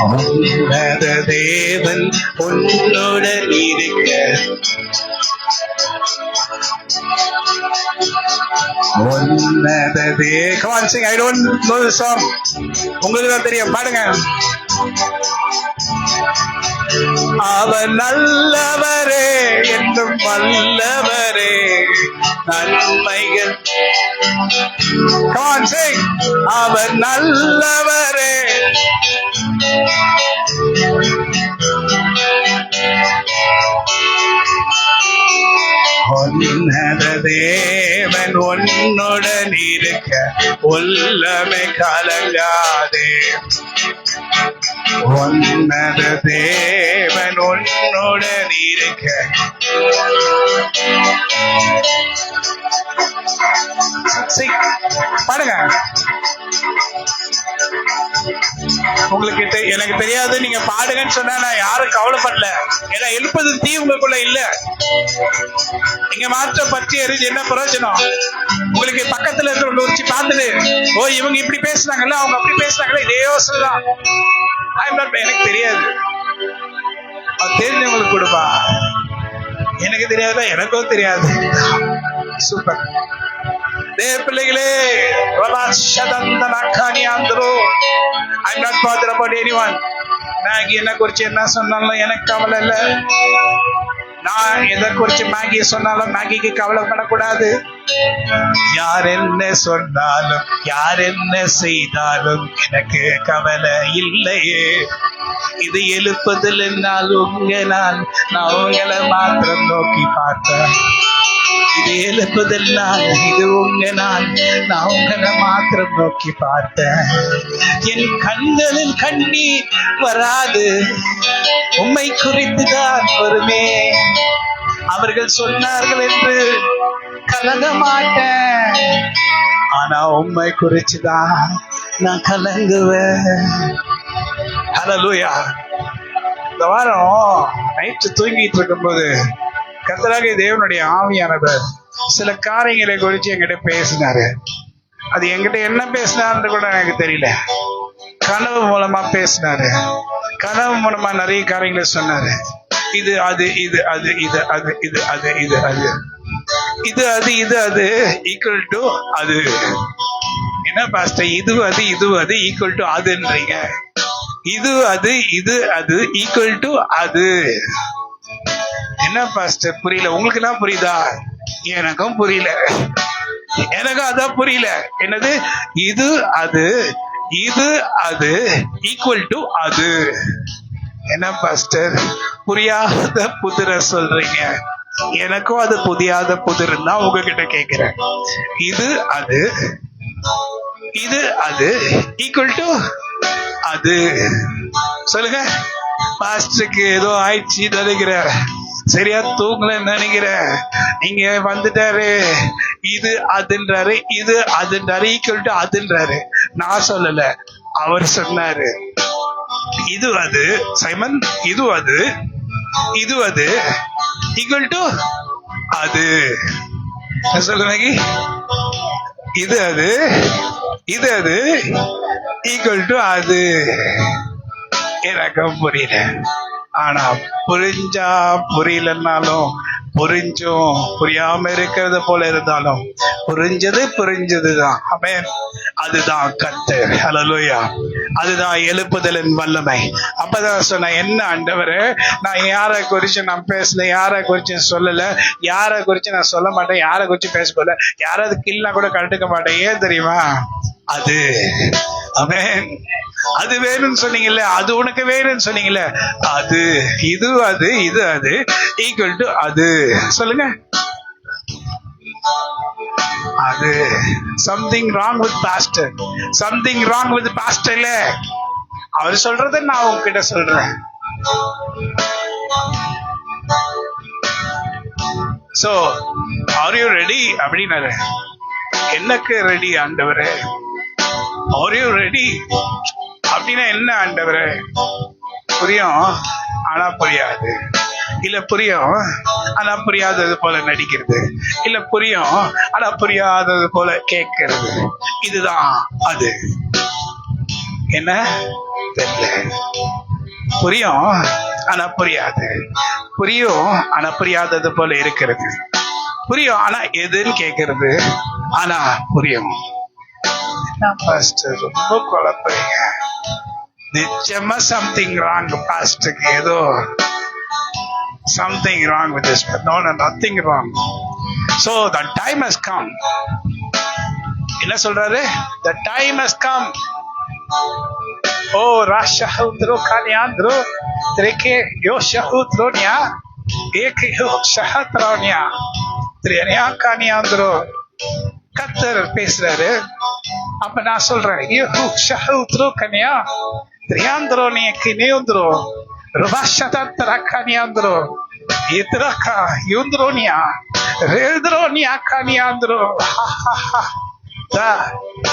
உன்னத தேவன் உன்னுடன் இருக்க, உன்னத தேவன். Come on, sing. I don't know the song. உங்களுக்கு தான் தெரியும், பாடுங்க. அவர் நல்லவரே என்றும் வல்லவரே, நன்மைகள். Come on, sing. அவர் நல்லவரே. உன்னத தேவன் உன்னுடன் இருக்க, உள்ளமே கலங்காதே. உன்னத தேவன் உன்னுடன் இருக்க. பாருங்க. உங்களுக்கு எனக்கு தெரியாது, நீங்க பாடுங்கன்னு சொன்னா நான் யாரும் கவலைப்படல. ஏன்னா எழுப்பது தீ உங்களுக்குள்ள இல்ல. நீங்க மாற்ற பற்றி எரிஞ்சு என்ன பிரயோஜனம்? உங்களுக்கு பக்கத்துல இருக்கிற ஒருச்சி பார்த்துட்டு, ஓ இவங்க இப்படி பேசுறாங்கல்ல, அவங்க அப்படி பேசுறாங்கல்ல, இதே யோசனை தான். எனக்கு தெரியாது, தெரிஞ்சவங்களுக்கு கொடுப்பா. எனக்கு தெரியாதா? எனக்கும் தெரியாது. சூப்பர். தேவ பிள்ளைகளே, I'm not bothered about anyone. Maggi என்ன குறிச்சு என்ன சொன்னாலும் எனக்கு கவலை இல்லை. நான் எதை குறிச்சு மேகி சொன்னாலும் மேகிக்கு கவலைப்படக்கூடாது. யார் என்ன சொன்னாலும் யார் என்ன செய்தாலும் எனக்கு கவலை இல்லையே. இது எழுப்பதில் என்னால் உங்க நான் உங்களை மாத்திரம் நோக்கி பார்த்தேன். இது எழுப்பதெல்லாம் இது உங்க நான் உங்களை மாத்திரம் நோக்கி பார்த்தேன். என் கண்களில் கண்ணீர் வராது, உம்மை குறித்துதான் வருமே. அவர்கள் சொன்னார்கள் என்று கலங்க மாட்டேன், ஆனா உம்மை குறிச்சுதான் நான் கலங்குவேன். ஹல்லேலூயா. இந்த வாரம் நைட்டு தூங்கிட்டு இருக்கும்போது கர்த்தராகிய தேவனுடைய ஆவியானவர் சில காரியங்களை குறித்து என்கிட்ட பேசினாரு. அது என்கிட்ட என்ன பேசினார்னு கூட எனக்கு தெரியல. கனவு மூலமா பேசினாரு. கனவு மூலமா நிறைய காரியங்களை சொன்னாரு. இது அது இது அது இது அது இது அது இது அது இது அது இது அது ஈக்குவல் டு அது. என்ன பாஸ்டர் இது அது ஈக்குவல் டு அதுன்றீங்க? இது அது ஈக்குவல் டு அது. என்ன பாஸ்டர் புரியல? உங்களுக்கு எல்லாம் புரியுதா? எனக்கும் புரியல. எனக்கும் அதான் புரியல. என்னது இது அது ஈக்குவல் டு அது? என்ன பாஸ்டர் புரியாத புதிர சொல்றீங்க? எனக்கும் அது புரியாத புதிர்ன்னு தான் உங்ககிட்ட கேட்கிறேன். இது அது ஈக்குவல் டு அது. சொல்லுங்க. பாஸ்டருக்கு ஏதோ ஆயிடுச்சு நினைக்கிறேன், சரியா தூங்கலன்னு நினைக்கிறேன். நீங்க வந்துட்டாரு, இது அதுன்றாரு ஈக்குவல் டு அதுன்றாரு. நான் சொல்லல, அவர் சொன்னாரு. இது அது சைமன், இது அது ஈக்குவல் டு அது. சொல்லுங்க. இது அது ஈக்குவல் டு அது. எனக்கு புரியல. ஆனா புரிஞ்சா புரியலன்னாலும், புரிஞ்சும் புரியாம இருக்கிறது போல இருந்தாலும், புரிஞ்சதுதான். ஆமென். அதுதான் கர்த்தர். ஹல்லேலூயா. அதுதான் எழுப்புதலின் வல்லமை. அப்பதான் சொன்ன, என்ன ஆண்டவரே, நான் யாரை குறிச்சு நான் பேசல, யாரை குறிச்சு சொல்லல, யாரை குறிச்சு நான் சொல்ல மாட்டேன், யாரை குறிச்சு பேச போல, யாராவது கில்னா கூட கண்டுக்க மாட்டேன். ஏன் தெரியுமா? அது ஆமென். அது வேணும்னு சொன்னீங்கல்ல, அது உனக்கு வேணும்னு சொன்னீங்கல்ல, அது இது அது இது அது ஈக்குவல் டு அது. சொல்லுங்க. அது something wrong with pastor, something wrong with pastor இல்ல. அவர் சொல்றத நான் உங்ககிட்ட சொல்றேன். சோ ஆர் யூ ரெடி அப்படின்னாரு. என்னக்கு ரெடி ஆண்டவரே? ஆர் யூ ரெடி அப்படின்னா என்ன ஆண்டவரே? புரியும் ஆனா புரியாது, இல்ல புரியும் ஆனா புரியாதது போல நடிக்கிறது, இல்ல புரியும் ஆனா புரியாதது போல கேட்கிறது. இதுதான் அது. என்ன தெரியல. புரியும் ஆனா புரியாது, புரியும் ஆனா புரியாதது போல இருக்கிறது, புரியும் ஆனா எதுன்னு கேட்கறது, ஆனா புரியும். ரொம்ப குழப்பறீங்க. நிச்சயமா சம்திங் ராங் பாஸ்டருக்கு. ஏதோ something wrong with this, but no, nothing wrong. So the time has come. என்ன சொல்றாரு? The time has come. Oh rashahudro kanyandro treke yoshahudronya ek yoshahatronya trenya kanyandro. கர்த்தர் பேசுறாரு. அப்ப நான் சொல்றேன், யோஷahudro kanya triandronya kineandro Rubashata Kanyandro, Itraka, Yundronia, Redronia Kanyandro, Da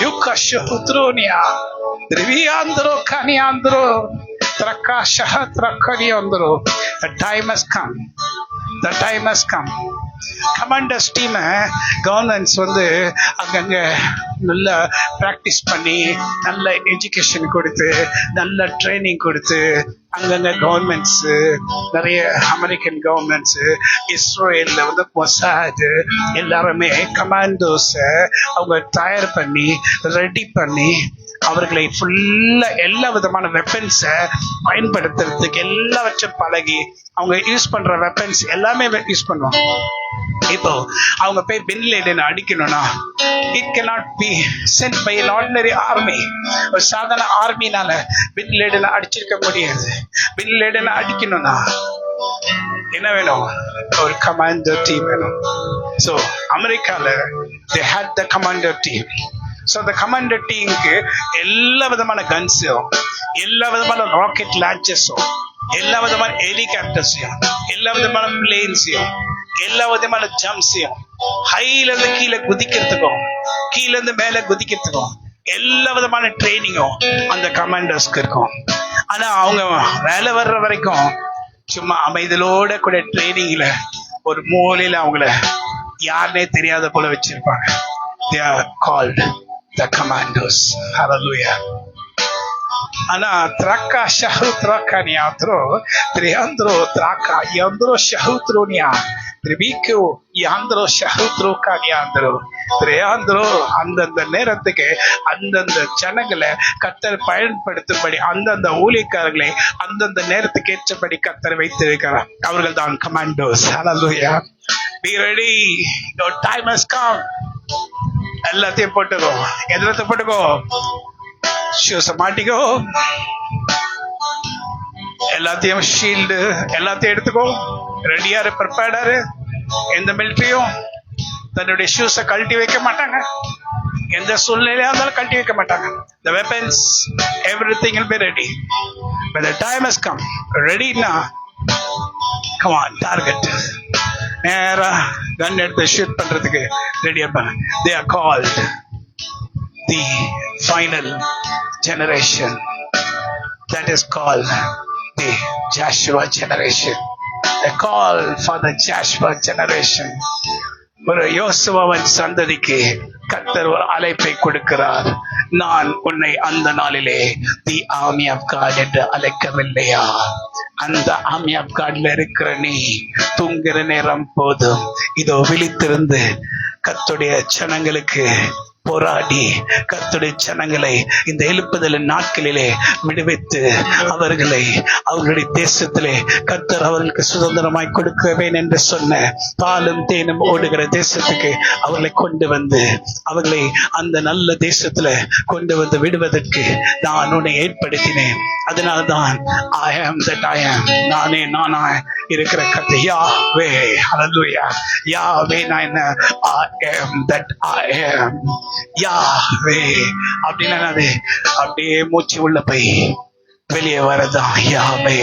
Yukashutronia, Driviandro Kanyandro, Trakashahatra Kanyandro. The time has come. The time has come. Commanders team governance வந்து அங்கங்க நல்லா practice பண்ணி, நல்ல எஜுகேஷன் கொடுத்து, நல்ல ட்ரைனிங் கொடுத்து, அங்கங்க கவர்மெண்ட்ஸ், நிறைய அமெரிக்கன் கவர்மெண்ட்ஸ், இஸ்ரேல்ல வந்து மொசாட் எல்லாருமே கமாண்டோஸ் அவங்க தயார் பண்ணி ரெடி பண்ணி அவர்களை ஃபுல்லா எல்லா விதமான வெப்பன்ஸை பயன்படுத்துறதுக்கு எல்லாவற்றையும் பழகி அவங்க யூஸ் பண்ற வெப்பன்ஸ் எல்லாமே யூஸ் பண்ணுவாங்க. இப்போ அவங்க போய் பின் லேடன் அடிக்கணும்னா, it cannot be sent by an ordinary army. ஒரு சாதாரண ஆர்மினால பின் லேடன் அடிச்சிருக்க முடியாது. பின் லேடன் அடிக்கணும்னா என்ன வேணும்? ஒரு கமாண்டர் டீம் வேணும். ஸோ அமெரிக்கால they had the commander team. So அந்த கமாண்டர் டீமுக்கு எல்லா விதமான கன்ஸும், எல்லா விதமான ராக்கெட் லான்ச்சஸும், எல்லா விதமான ஹெலிகாப்டர்ஸையும், எல்லா விதமான பிளேன்ஸையும், எல்லா விதமான ஜம்ப்ஸையும், ஹைல இருந்து கீழே குதிக்கிறதுக்கும் கீழ இருந்து மேல குதிக்கிறதுக்கும் எல்லா விதமான ட்ரைனிங்கும் அந்த கமாண்டர்ஸ்க்கு இருக்கும். ஆனா அவங்க வேலை வர்ற வரைக்கும் சும்மா அமைதலோட கூட ட்ரைனிங்ல ஒரு மூலையில அவங்கள யாருனே தெரியாத போல வச்சிருப்பாங்க. They are called the commandos. Hallelujah. Ana traka shahutrokaniatro triandro traka yandro shahutronia tribiko yandro shahutrokaniandro triandro. அந்தந்த நேரத்துக்கு அந்தந்த ஜனங்களை கர்த்தர் பயன்படுத்தும்படி, அந்தந்த ஊழியக்காரர்களை அந்தந்த நேரத்துக்கு ஏற்றபடி கர்த்தர் வைத்திருக்கிறார். அவர்கள் தான் commandos. Hallelujah. Be ready. Your time has come. எல்லாத்தையும் போட்டுக்கோ. எதிரத்தை போட்டுக்கோ. ஷூஸ மாட்டிக்கோ. எல்லாத்தையும் ஷீல்டு எல்லாத்தையும் எடுத்துக்கோ. ரெடியாரு, ப்ரிப்பேர்டாரு. எந்த மிலிட்டரியும் தன்னுடைய ஷூஸ கழட்டி வைக்க மாட்டாங்க. எந்த சூழ்நிலையா இருந்தாலும் கழட்டி வைக்க மாட்டாங்க. The weapons, everything will be ready. When the time has come, ready now. Come on, target. நேரா கன் எடுத்து ஷூட் பண்றதுக்கு ரெடியா இருப்பாங்க. They are called the final generation. That is called the Joshua generation. The call for the Joshua generation. ஒரு யோசுவாவின் சந்ததிக்கு கர்த்தர் ஒரு அழைப்பை கொடுக்கிறார். நான் உன்னை அந்த நாளிலே தி ஆர்மி ஆஃப் காட் என்று அழைக்கவில்லையா? அந்த ஆர்மி ஆஃப் காட்ல இருக்கிற நீ தூங்குற நேரம் போதும், இதோ விழித்திருந்து கர்த்தருடைய ஜனங்களுக்கு போராடி கர்த்தருடைய ஜனங்களை இந்த எழுப்புதல் நாட்களிலே விடுவித்து அவர்களை அவர்களுடைய தேசத்திலே கர்த்தர் அவர்களுக்கு சுதந்திரமாய் கொடுக்குவேன் என்று சொன்ன பாலும் தேனும் ஓடுகிற தேசத்துக்கு அவர்களை கொண்டு வந்து அவர்களை அந்த நல்ல தேசத்துல கொண்டு வந்து விடுவதற்கு நான் உன்னை ஏற்படுத்தினேன். அதனால்தான் I am that I am, நானே நானா இருக்கிற கர்த்தர் யாவே. ஹல்லேலூயா. யாவே நான் என்ன? I am that I am. யாவே அப்படின்னா அது அப்படியே மூச்சு உள்ள போய் வெளியே வரதான் யாவே.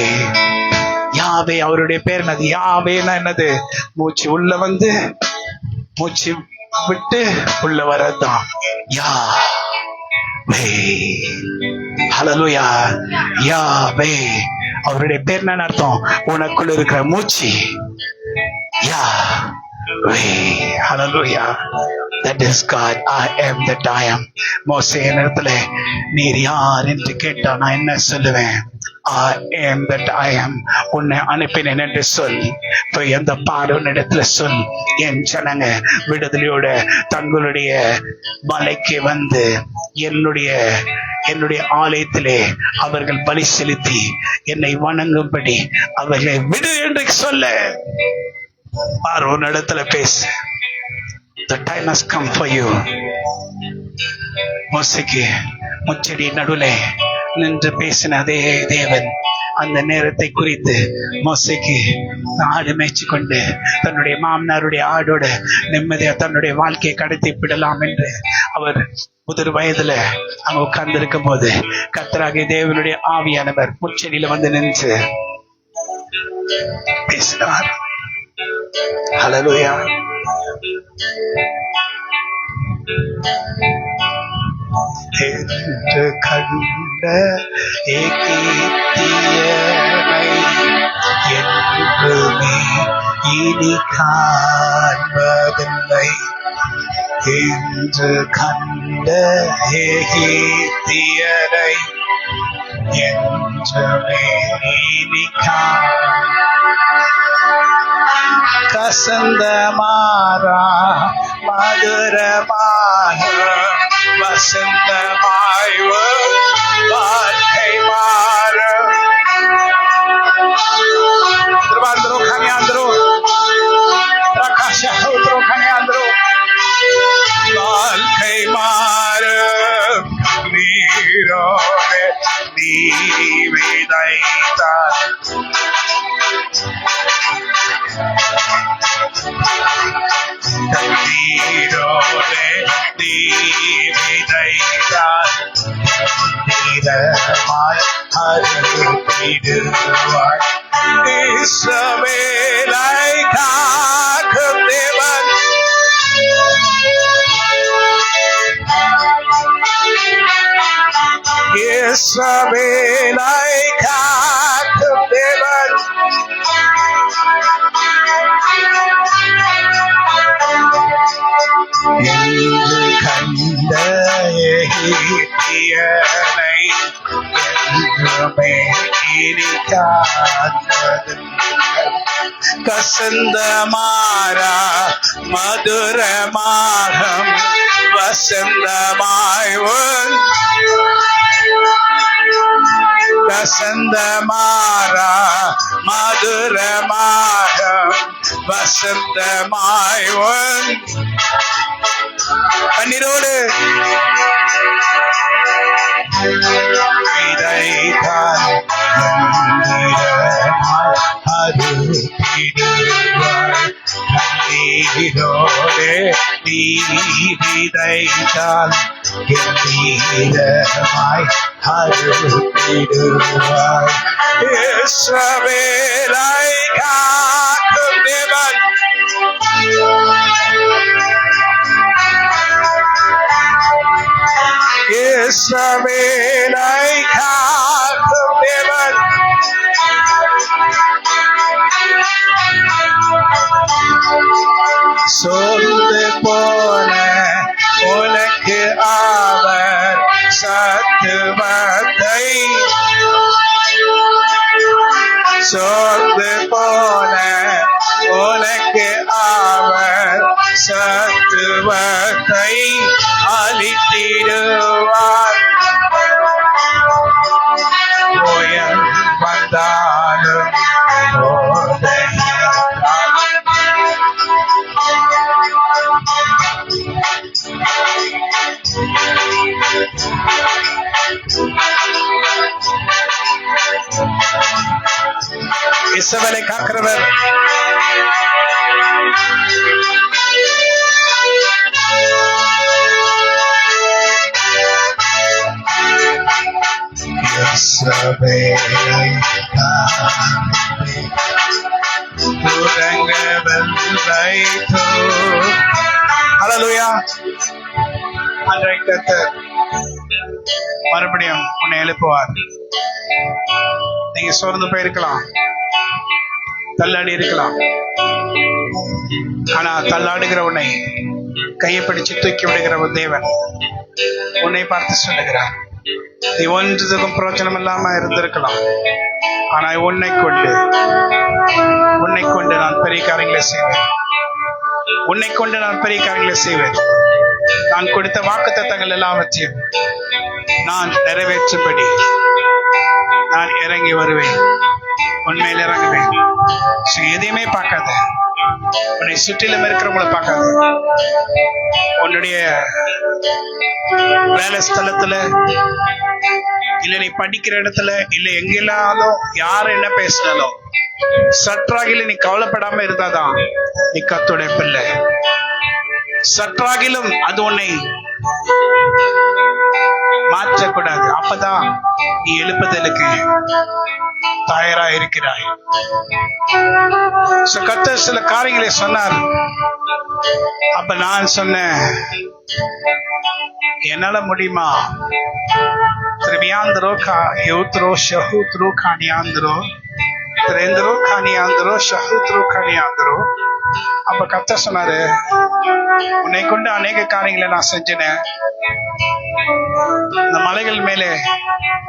யாவே அவருடைய பேர் என்னது? யாவேனா என்னது? மூச்சு உள்ள வந்து மூச்சு விட்டு உள்ள வரதான் யாவே. ஹல்லேலூயா. யாவே அவருடைய பேர் என்ன அர்த்தம்? உனக்குள்ள இருக்கிற மூச்சு யாவே. ஹல்லேலூயா. That is God. I am that I am. மோசே நேரத்துல நீர் யார் என்று கேட்டா நான் என்ன சொல்லுவேன்? I am that I am. உன்னை அனுப்பினேன் என்று சொல். எந்த பாடத்தில சொல். என் ஜனங்க விடுதலையோட தங்களுடைய மலைக்கு வந்து என்னுடைய ஆலயத்திலே அவர்கள் பலி செலுத்தி என்னை வணங்கும்படி அவர்களை விடு என்று சொல்ல. பார்வோன் இடத்துல பேசு. The time has come for you. மோசேக்கு முச்செடி நடுவுல நின்று பேசின அதே தேவன் அந்த நேரத்தை குறித்து மோசேக்கு ஆடு மேய்ச்சி கொண்டு தன்னுடைய மாமனாருடைய ஆடோட நிம்மதியா தன்னுடைய வாழ்க்கையை கடத்தி விடலாம் என்று அவர் முதிர் வயதுல அங்க உட்கார்ந்து இருக்கும் போது கர்த்தராகிய தேவனுடைய ஆவியானவர் முச்செடியில வந்து நின்று பேசினார். ஹல்லேலூயா. என்று கண்ட ஏகீத்தியனை என்றுமே இனி காண்பதில்லை. என்று கண்ட ஏகீத்தியனை என்றுமே இனி கசந்த மாறா மதுரமாக வசந்தமாய் வாழ்க்கை மாற. திருவாந்திரோ கனியாந்திரோ பிரகாஷ கனியாந்திரோ வாழ்க்கை மாற. நீரோடு நீ விதைத்தார் நீரோடு நீ விதைத்தார் நீரமாய் அறுத்திடுவாய். இஸ்ரவேலை காக்கும் தேவன் இஸ்ரவேலை காக்கும் தேவன் என்று கண்ட எகிப்தியனை என்றுமே இனி காண்பதில்லை. கசந்த மாறா மதுரமாகம் வசந்தமாய் கசந்த மாறா மதுரமாகம் வசந்தமாய் கண்ணீரோடு விதைத்தாய் அறுத்திடுவாய். கண்ணீரோடு நீ விதைத்தால் கம்பீரமாய் அறுத்திடுவாய். இஸ்ரவேலை காக்கும் தேவன் இஸ்ரவேலை காக்கும் தேவன் சோர்ந்து போன உனக்கு அவர் சோர்ந்து போன உனக்கு அவர் சத்துவத்தை அளித்திடுவார். புயல் வந்தாலும் இஸ்ரவேலை காக்கிறவர். ஹல்லேலூயா. அன்றைக்கு கர்த்தர் மறுபடியும் உன்னை எழுப்புவார். நீங்க சோர்ந்து போயிருக்கலாம், தள்ளாடி இருக்கலாம். ஆனா தள்ளாடுகிற உன்னை கையை பிடிச்சு தூக்கி விடுகிற ஒரு தேவன் உன்னை பார்த்து சொல்லுகிறார், நீ ஒன்றுக்கும் பிரயோஜனம் இல்லாம இருந்திருக்கலாம், ஆனா உன்னை கொண்டு நான் பெரிய காரியங்களை செய்வேன். உன்னை கொண்டு நான் பெரிய காரியங்களை செய்வேன். நான் கொடுத்த வாக்குத்தத்தங்கள் எல்லாவற்றையும் நான் நிறைவேற்றும்படி நான் இறங்கி வருவேன். உண்மையில் இறங்குவேன். எதையுமே பார்க்காத, உன்னை சுற்றிலும் இருக்கிறவங்கள பார்க்காத, உன்னுடைய வேலை ஸ்தலத்துல இல்ல நீ படிக்கிற இடத்துல இல்ல எங்கெல்லாலும் யார் என்ன பேசினாலும் சற்றாகிலும் நீ கவலைப்படாம இருந்தாதான் நீ கர்த்தருடைய பிள்ளை. சற்றாகிலும் அது உன்னை மாற்றக்கூடாது. அப்பதான் நீ எழுப்புதலுக்கு தயாரா இருக்கிறாய். கர்த்தர் சில காரியங்களை சொன்னார். அப்ப நான் சொன்னேன், என்னால முடியுமா? திரவியாந்திரோ யூத்ரோ ஷஹூத்ரோ காணியாந்திரோ திரேந்திரோ காணியாந்திரோ ஷஹூத்ரோ காணியாந்திரோ. அப்ப கர்த்தர் சொன்னாரு, உன்னை கொண்டு அநேக காரியங்களை நான் செஞ்சினேன். இந்த மலைகள் மேலே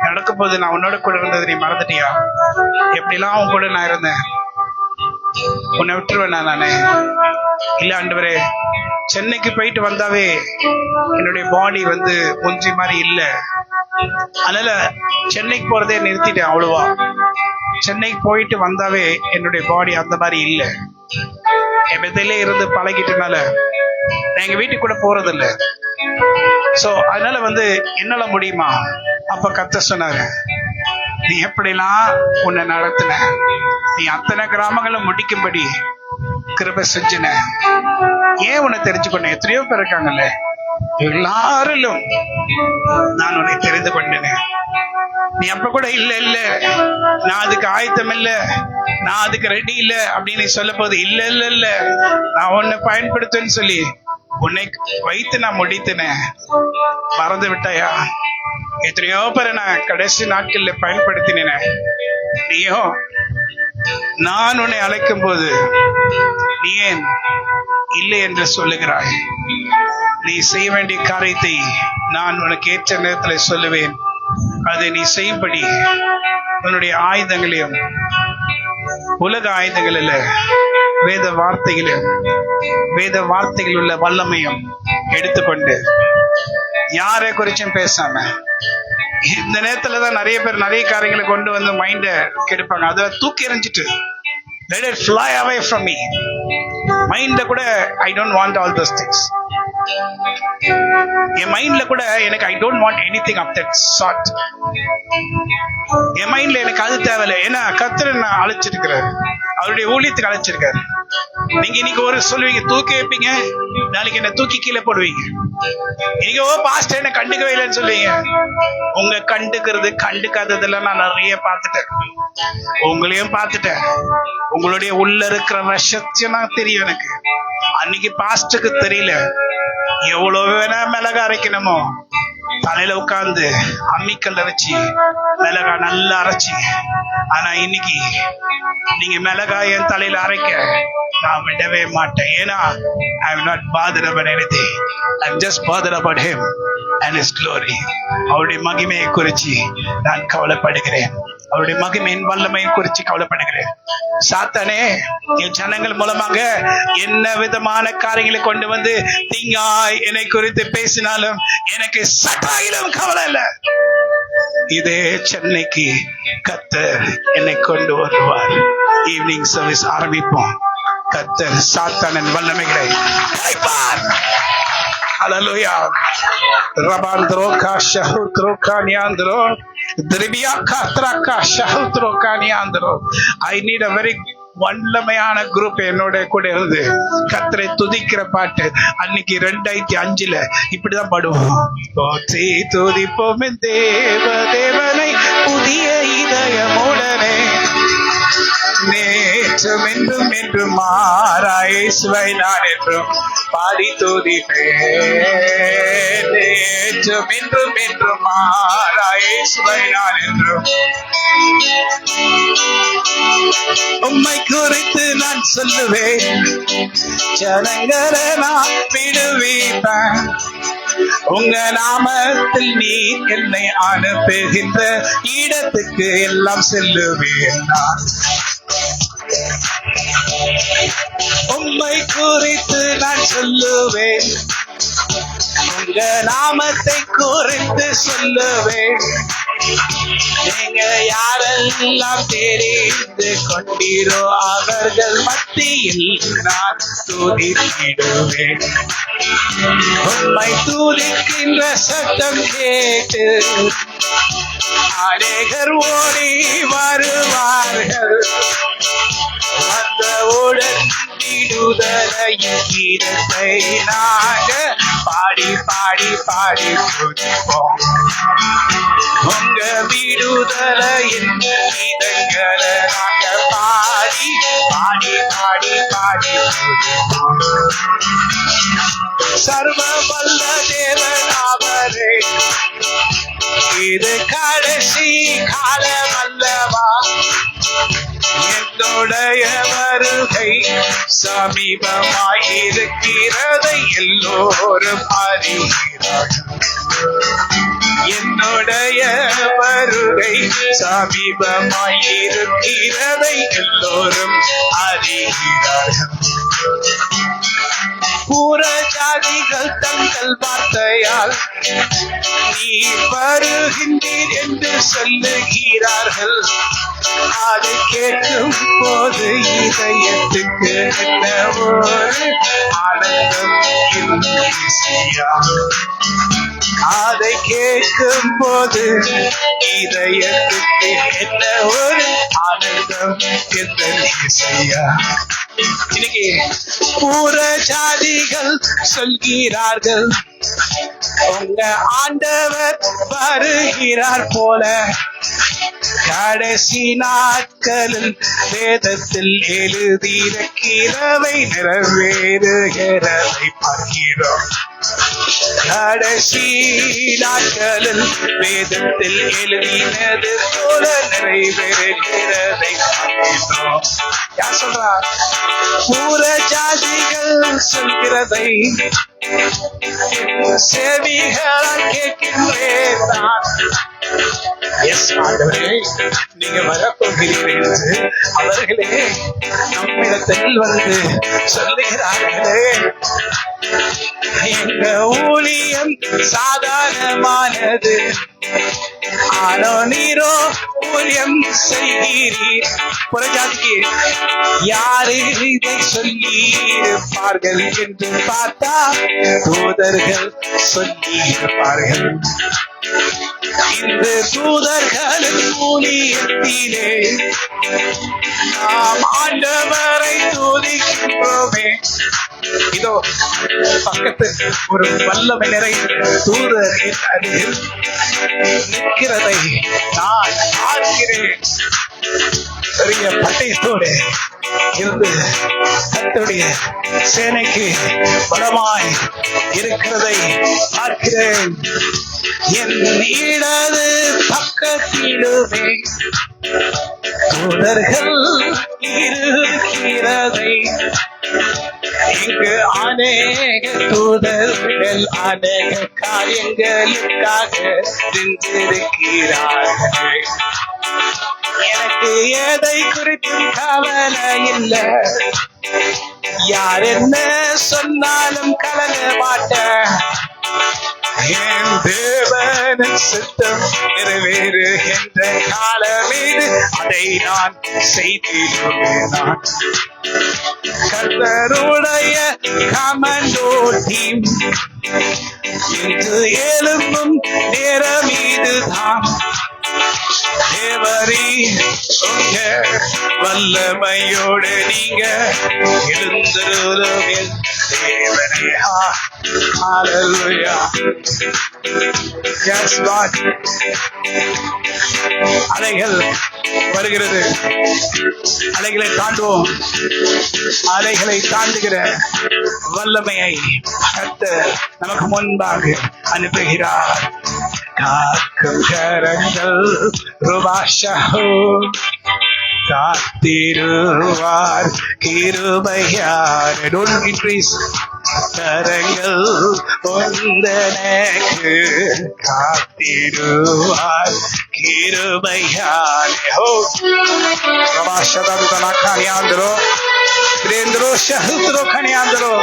நடக்கும் போது நான் உன்னோட கூட இருந்தது நீ மறந்துட்டியா? எப்படிலாம் உன் கூட நான் இருந்தேன். உன்னை விட்டுருவேன் நானே? இல்ல ஆண்டவரே, சென்னைக்கு போயிட்டு வந்தாவே என்னுடைய பாடி முஞ்சி மாதிரி இல்ல, அதனால சென்னைக்கு போறதே நிறுத்திட்டேன். அவ்வளவா சென்னைக்கு போயிட்டு வந்தாவே என்னுடைய பாடி அந்த மாதிரி இல்ல. என் மெதிலே இருந்து பழகிட்டனால நான் எங்க வீட்டுக்கு கூட போறது இல்லை. சோ அதனால என்னால முடியுமா? அப்ப கர்த்தர் சொன்னாரு, நீ எப்படிலாம் உன்னை நடத்தின, நீ அத்தனை கிராமங்களும் முடிக்கும்படி கிருபை செஞ்சின. ஏன் உன்னை தெரிஞ்சுக்கொண்டேன்? எத்தனையோ பேர் இருக்காங்கல்ல, எல்லாரிலும் நான் உன்னை தெரிந்து கொண்டேன். நீ அப்ப கூட இல்ல நான் அதுக்கு ஆயத்தம் இல்ல, நான் அதுக்கு ரெடி இல்ல அப்படின்னு சொல்ல போது இல்ல நான் உன்னை பயன்படுத்துன்னு சொல்லி உன்னை வைத்து நான் முடித்தினேன். மறந்து விட்டாயா? எத்தனையோ பேரை நான் கடைசி நாட்கள்ல பயன்படுத்தினேன். நீயோ நான் உன்னை அழைக்கும் போது நீ ஏன் இல்லை என்று சொல்லுகிறாய்? நீ செய்ய வேண்டிய காரியத்தை நான் உனக்கு ஏற்ற நேரத்தில் சொல்லுவேன். அதை நீ செய்யும்படி உன்னுடைய ஆயுதங்களையும் உலக ஆயுதங்கள் இல்ல, வேத வார்த்தைகள் உள்ள வல்லமையும் எடுத்துக்கொண்டு யாரை குறிச்சும் பேசாம, இந்த நேரத்துலதான் நிறைய பேர் நிறைய காரியங்களை கொண்டு மைண்ட கெடுப்பாங்க. அதை தூக்கி எறிஞ்சிட்டு let it fly away from me. மைண்ட கூட I don't want all those things. என் மைண்ட்ல கூட எனக்கு I don't want anything of that sort. என் மைண்ட்ல எனக்கு அது தேவையில்லை. ஏன்னா கர்த்தர் நான் அழைச்சிருக்கிறார், அவருடைய ஊழியத்துக்கு அழைச்சிருக்காரு. நீங்க இன்னைக்கு ஒரு சொல்லுவீங்க, தூக்கி வைப்பீங்க, நாளைக்கு என்ன தூக்கி கீழே போடுவீங்க. இன்னைக்கு பாஸ்டர் என்ன கண்டுக்கவே இல்லைன்னு சொல்லுவீங்க. உங்க கண்டுக்காததெல்லாம் நான் நிறைய பார்த்துட்டேன், உங்களையும் பார்த்துட்டேன். உங்களுடைய உள்ள இருக்கிற விஷத்தையும் நான் தெரியும் எனக்கு. அன்னைக்கு பாஸ்டருக்கு தெரியல, எவ்வளவு வேணா மிளகா அரைக்கணுமோ தலையில உட்கார்ந்து அம்மிக்கல்ல வச்சு மிளகா நல்லா அரைச்சி. ஆனா இன்னைக்கு நீங்க மிளகாய் என் தலையில அரைக்க நான் விடவே மாட்டேன். ஏன்னா I am not bothered about anything. I am just bothered about him and his glory. அவருடைய மகிமையை குறித்து நான் கவலைப்படுகிறேன். அவருடைய மகிமையின் வல்லமையை குறித்து கவலைப்படுகிறேன். சாத்தானே, என் ஜனங்கள் மூலமாக என்ன விதமான காரியங்களை கொண்டு வந்து தீங்காய் என்னை குறித்து பேசினாலும் எனக்கு சட்டாயிலும் கவலை இல்லை. இதே சென்னைக்கு கர்த்தர் என்னை கொண்டு வருவார். ஈவினிங் சர்வீஸ் ஆரம்பிப்போம். கர்த்தர் சாத்தானின் வல்லமைகளை கலைப்பார். Hallelujah. Rabandro ka shahutro ka niandro. Dribia ka traka shahutro ka niandro. I need a very வல்லமையான குரூப் என்னோட கூட இருந்து கர்த்தரை துதிக்கிற பாட்டு அன்னைக்கு 2005 இப்படிதான் பாடுவோம். துதிப்போம் தேவனை புதிய இதயமுடனே, நேற்றும் என்றும் என்று மாறாயேசுவை நான் என்றும் பாடி துதிப்பேன். நேற்றும் என்றும் என்று மாறாயேசுவை நான் என்றும் உம்மை குறித்து நான் சொல்லுவேன். ஜனங்களை நான் விடுவிப்பேன். உங்க நாமத்தில் நீ என்னை அனுப்புகின்ற இடத்துக்கு எல்லாம் செல்லுவேன். நான் உம்மை குறித்து நான் சொல்லுவேன். உங்க நாமத்தை குறித்து சொல்லுவேன். நீங்க யாரெல்லாம் தெரிந்து கொண்டீரோ அவர்கள் மத்தியில் நான் துதித்திடுவேன். உம்மை துதிக்கின்ற சத்தம் கேட்டு அநேகர் ஓடி வருவார்கள். வந்தவுடன் விடுதலையின் கீதத்தை நாங்க பாடி பாடி பாடி துதிப்போம். உங்க விடுதலையின் கீதங்களை நாங்க பாடி பாடி பாடி பாடி துதிப்போம். சர்வ வல்ல தேவன் அவரே, இது கடைசி காலம் அல்லவா? என்னுடைய வருகை சமீபமாயிருக்கிறதை எல்லோரும் அறிகிறார்கள். என்னுடைய வருகை சமீபமாயிருக்கிறதை எல்லோரும் அறிகிறார்கள். புற ஜாதிகள் தங்கள் வார்த்தையால் நீ வருகின்றீர் என்று சொல்லுகிறார்கள். அதை கேட்கும் போது இதயத்துக்கு என்ன ஒரு ஆனந்தம் இல்லையா? அதை கேட்கும் போது இதயத்துக்கு என்ன ஒரு ஆனந்தம் இல்லையா? இன்னைக்கு பூர ஜாதிகள் சொல்கிறார்கள் உங்க ஆண்டவர் வருகிறார் போல. கடைசி நாட்களில் வேதத்தில் எழுதியிருக்கிறவை நிறைவேறுகிறதை பார்க்கிறோம். கடைசி நாட்களில் வேதத்தில் எழுதினது போல நிறைவேறுகிறதை பார்க்கிறோம். யார் சொல்றா? பூர ஜாதிகள் சொல்கிறதை செவிகளால் கேட்கின்றேன் நான். நீங்க வரப்போகிறீர்கள் என்று அவர்களே நம்மிடத்தில் வந்து சொல்லுகிறார்களே. எங்க ஊழியம் சாதாரணமானது, ஆனோ நீரோ ஊழியம் செய்கிறீர். புறஜாதிக்கு யாரு இதை சொல்லி இருப்பார்கள் என்று பார்த்தா தூதர்கள் சொல்லி இருப்பார்கள். இந்த தூதர்களின் ஊழியத்திலே நாம் ஆண்டவரை துதிக்கின்றோமே. இதோ பக்கத்தில் ஒரு வல்லமை நிறைந்த தூதர் என் அருகில் நிற்கிறதை நான் பார்க்கிறேன். பெரிய பட்டயத்தோடு இருந்து கர்த்தருடைய சேனைக்கு பலமாய் இருக்கிறதை பார்க்கிறேன். என் இடது பக்கத்திலுமே தூதர்கள் இருக்கிறதை, இங்கு அநேக தூதர்கள் அநேக காரியங்களுக்காக நின்றிருக்கிறார்கள். எனக்கு எதை குறித்தும் கவலை இல்லை. யார் என்ன சொன்னாலும் கலங்க மாட்டேன். என் தேவனின் சித்தம் நிறைவேறுகின்ற காலம் இது, அதை நான் செய்திடுவேன். கர்த்தருடைய கமாண்டோ டீம் இன்று எழும்பும் நேரம் இதுதான். தேவரே உங்க வல்லமையோடு நீங்க எழுந்திருங்கள் தேவனே. ஹalleluya. Yes Lord. அலைகள் வருகிறது, அலைகளை தாண்டுவோம். அலைகளை தாண்டுகிற வல்லமையை கர்த்தர் நமக்கு முன்பாக அனுப்புகிறார். காக்கும் கரங்கள் ருபாஷஹோ காத்திருவார் கிருபையார். Don't increase. கரங்கள் ஒன்றனக்கு காத்திருவார் கிருபையார். ருபாஷதம் கனகானியாந்தரோ பிரேந்திரோ ஷஹுத்ரோ கனியாந்தரோ.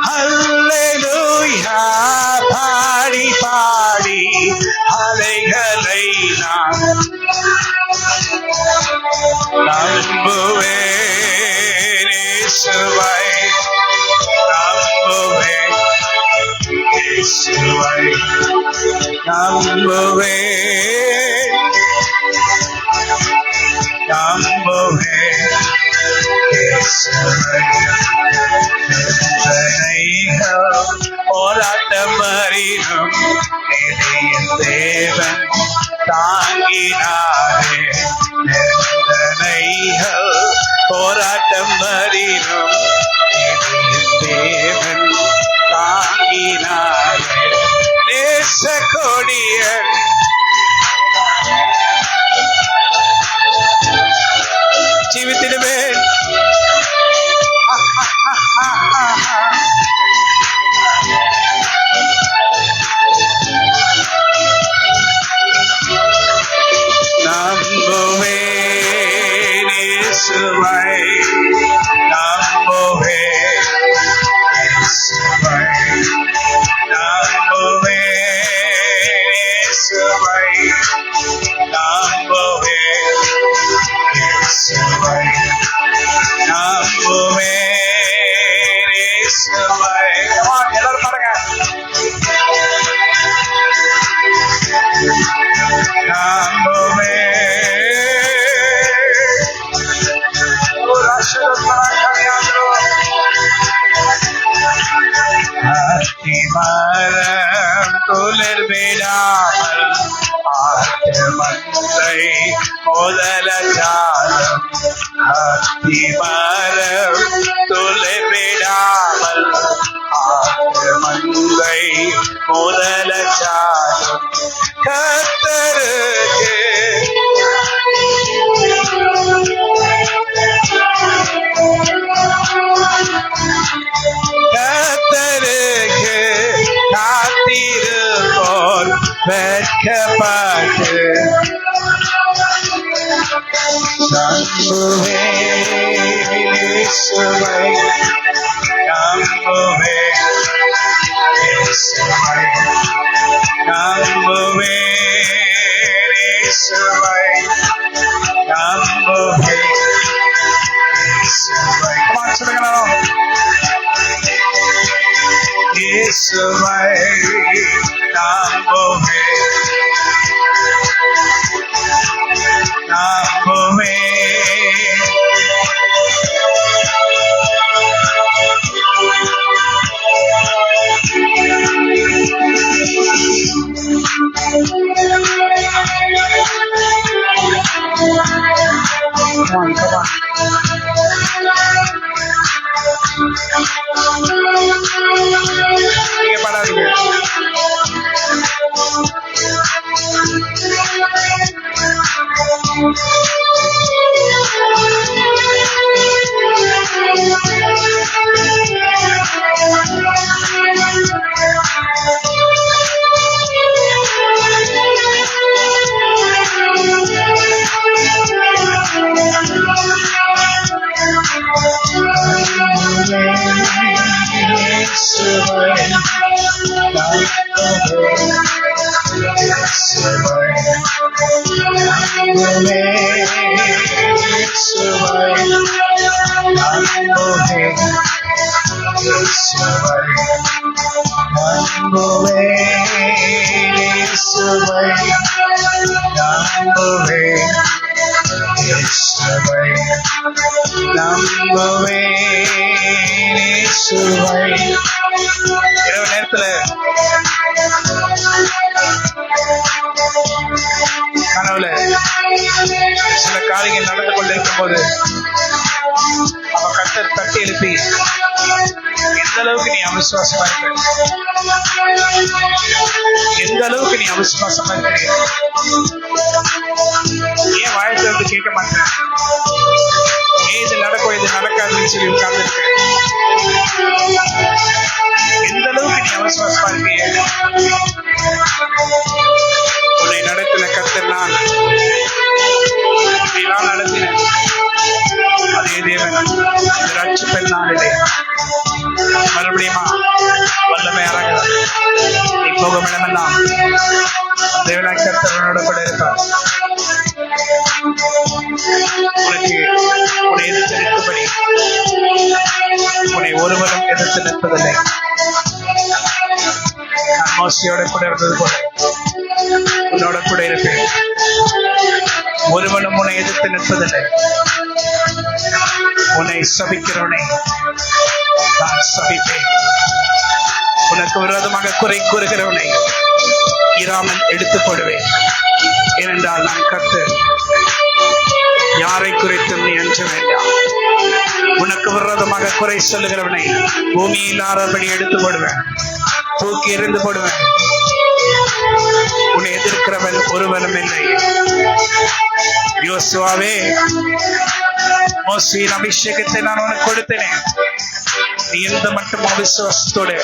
ஹல்லேலூயா. பாடி பாடி அலைகளை நான் நம்புவேன். இயேசுவை நம்புவேன். இயேசுவை நம்புவேன். நம்புவேன். இயேசுவை போராட்டம் வரினும் தேவன் தாங்கினாரே. போராட்டம் வரினும் தேவன் தாங்கினாரே. நேச கொடியர் ஜீவித்திடுவேன். நம்புவேன் இயேசுவை நம்புவேன். இயேசுவை நம்புவேன். இயேசுவை நம்புவேன். இயேசுவை நம்புவேன். இயேசுவை. எல்லாரும் பாருங்க. நம்புவேன். அத்திமரம் துளிர் விடாமல் ஆட்டமந்தை முதல ஜாலம். அத்திமரம் துளிர் விடாமல் ஆட்டமந்தை முதல ஜாலம். கர்த்தருக்கு கர்த்தருக்கு காத்திருப்போர் வெட்கப்பட்டு நம்புவேன். இயேசுவை நம்புவேன். இயேசுவை நம்புவேன். இயேசுவை நம்புவேன். இயேசுவை. சொல்லுங்களா? இயேசுவை நம்புவேன். நம்புவேன். Come on. நீங்க பாடாதீங்க. இரவு நேரத்துல கனவுல சில காரியங்கள் நடந்து கொண்டிருக்கும் போது அவ கர்த்தர் தட்டி எழுப்பி, எந்த அளவுக்கு நீ அவிசுவாசமா இருக்க, எந்த அளவுக்கு நீ அவிசுவாசமா இருக்க, ஏன் வாழ்க்கை வந்து கேட்க மாட்டேன், ஏன் இது நடக்கும் இது நடக்காதுன்னு சொல்லி உட்கார்ந்து இருக்க, எந்த அளவுக்கு நீ அவிசுவாசமா இருக்க, உன்னை நடத்தின கர்த்தர் நான், இப்படிலாம் நடத்தினேன், அதே தேவன் ரட்சிப்பெண் நாளிலே மறுபடியுமா வல்லமை இறங்குகிறார். நீ போகும் இடமெல்லாம் தேவனாய் கர்த்தர் உன்னோட கூட இருப்பார். உனக்கு உன்னை எதிர்த்து நிற்பபடி உன்னை ஒருவரும் எதிர்த்து நிற்பதில்லை. நான் மோசையோட கூட இருந்தது போல உன்னோட கூட இருப்பேன். ஒருவனும் உன்னை எதிர்த்து நிற்பதில்லை. உன்னை சபிக்கிறவனை நான் சபிப்பேன். உனக்கு விரோதமாக குறை கூறுகிறவனை இராமல் எடுத்து போடுவேன். ஏனென்றால் நான் கர்த்தர், யாரை குறித்தும் நீ அஞ்ச வேண்டாம். உனக்கு விரோதமாக குறை சொல்லுகிறவனை பூமியில் ஆறபடி எடுத்து போடுவேன், தூக்கி எறிந்து போடுவேன். உன்னை எதிர்க்கிறவன் ஒருவனும் இல்லை. யோசுவாவே, மோசேயின் அபிஷேகத்தை நான் உனக்கு கொடுத்தேனே, நீ எந்த மட்டும் அவிசுவாசத்தோடு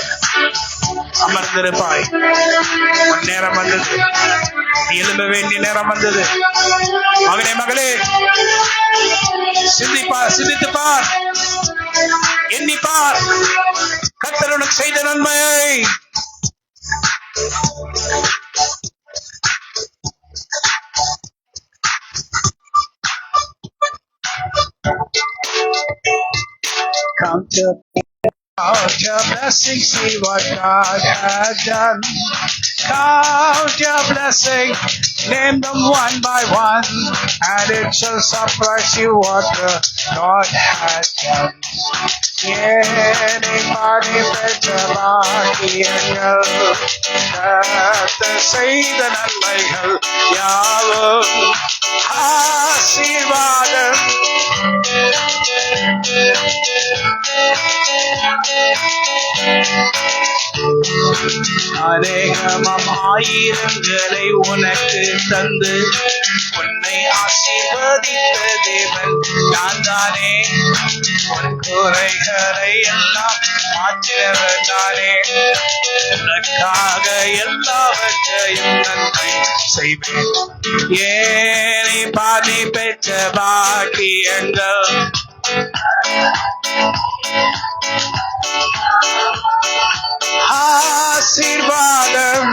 அமர்ந்திருப்பாய். உன் நேரம் வந்தது, நீ எழும்ப வேண்டிய நேரம் வந்தது. மகனே மகளே, சிந்தித்துப்பார், எண்ணிப்பார் கர்த்தர் உனக்கு செய்த நன்மையை. Count your blessings, see what God has done. Count your blessings, name them one by one, and it shall surprise you what the Lord has done. Anybody better பாக்கியங்கள் கர்த்தர் செய்த நன்மைகள் யாவும் ஆசீர்வாதம். அநேகமாம் ஆயிரங்களை உனக்கு தந்து உன்னை ஆசீர்வதித்த தேவன் நான் தானே. உன் குறைகளை எல்லாம் மாற்றினவர் நானே. உனக்காக எல்லாவற்றையும் நன்மை செய்வேன். ஏனை பாதி பெற்ற பாக்கியங்கள் ஆசீர்வாதம்.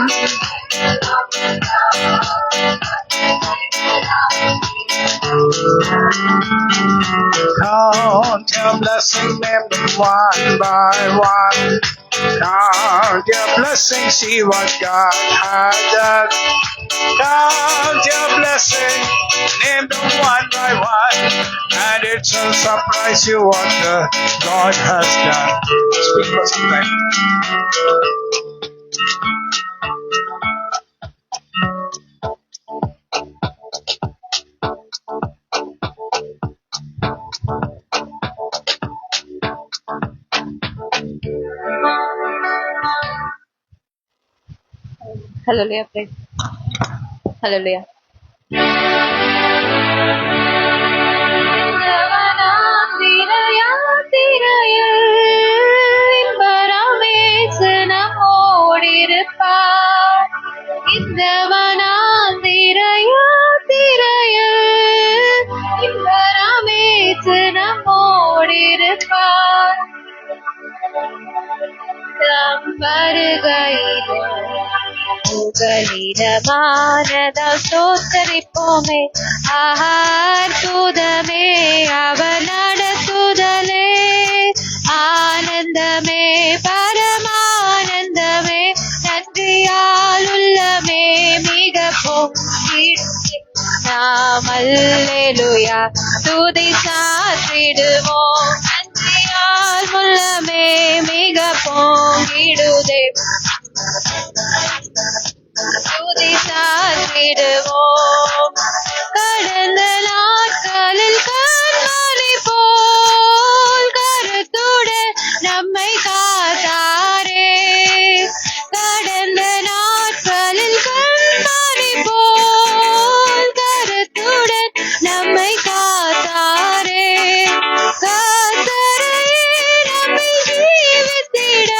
Count your blessings, name them one by one. Count your blessings, see what God has done. Count your blessings, name them one by one, and it shall surprise you what the Lord has done. Speak for some time. Hallelujah, praise. Hallelujah. புகலிடமானதா சோத்தரிப்போமே. அற்புதமே அவர் நடத்துதலே, ஆனந்தமே பரமானந்தமே, நன்றியால் உள்ளமே மிக நாம் அல்லேலூயா துதி சாற்றிடுவோம். நன்றியால் உள்ளமே மிக பொங்கிடுதே, துதி சாற்றிடுவோம். கடந்த நாட்களில் கண்மணி போல் கருத்துடன் நம்மை காத்தாரே, கடந்த நாட்களில் கண்மணி போல் கருத்துடன் நம்மை காத்தாரே, கர்த்தரையே நம்மை ஜீவித்திட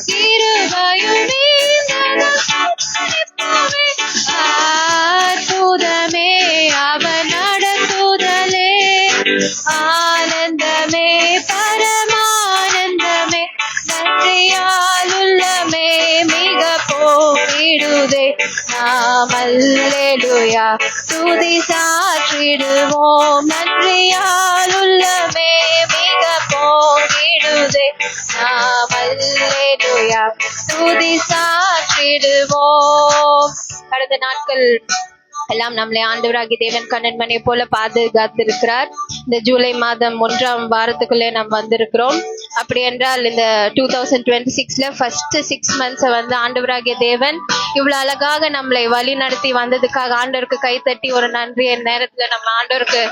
கிருபையும் அற்புதமே அவர் நடத்துதலே, ஆனந்தமே பரமானந்தமே, நன்றியால் உள்ளமே மிக போகிடுதே. நாம் அல்லேலூயா துதி சாற்றிடுவோம். நன்றியால் உள்ளமே மிக போகிடுதே. நாம் அல்லேலூயா துதி சாற்றிடுவோம். கடந்த நாட்கள் எல்லாம் நம்மளை ஆண்டவராகிய தேவன் கண்ணன்மணியை போல பாதுகாத்திருக்கிறார். இந்த ஜூலை மாதம் 1ஆம் வாரத்துக்குள்ளே நாம் வந்திருக்கிறோம். அப்படி என்றால் இந்த 2026ல ஃபர்ஸ்ட் 6 months வந்து ஆண்டவராகிய தேவன் இவ்வளவு அழகாக நம்மளை வழி நடத்தி வந்ததுக்காக ஆண்டவருக்கு கை தட்டி ஒரு நன்றி நேரத்துல நம்ம ஆண்டவருக்கு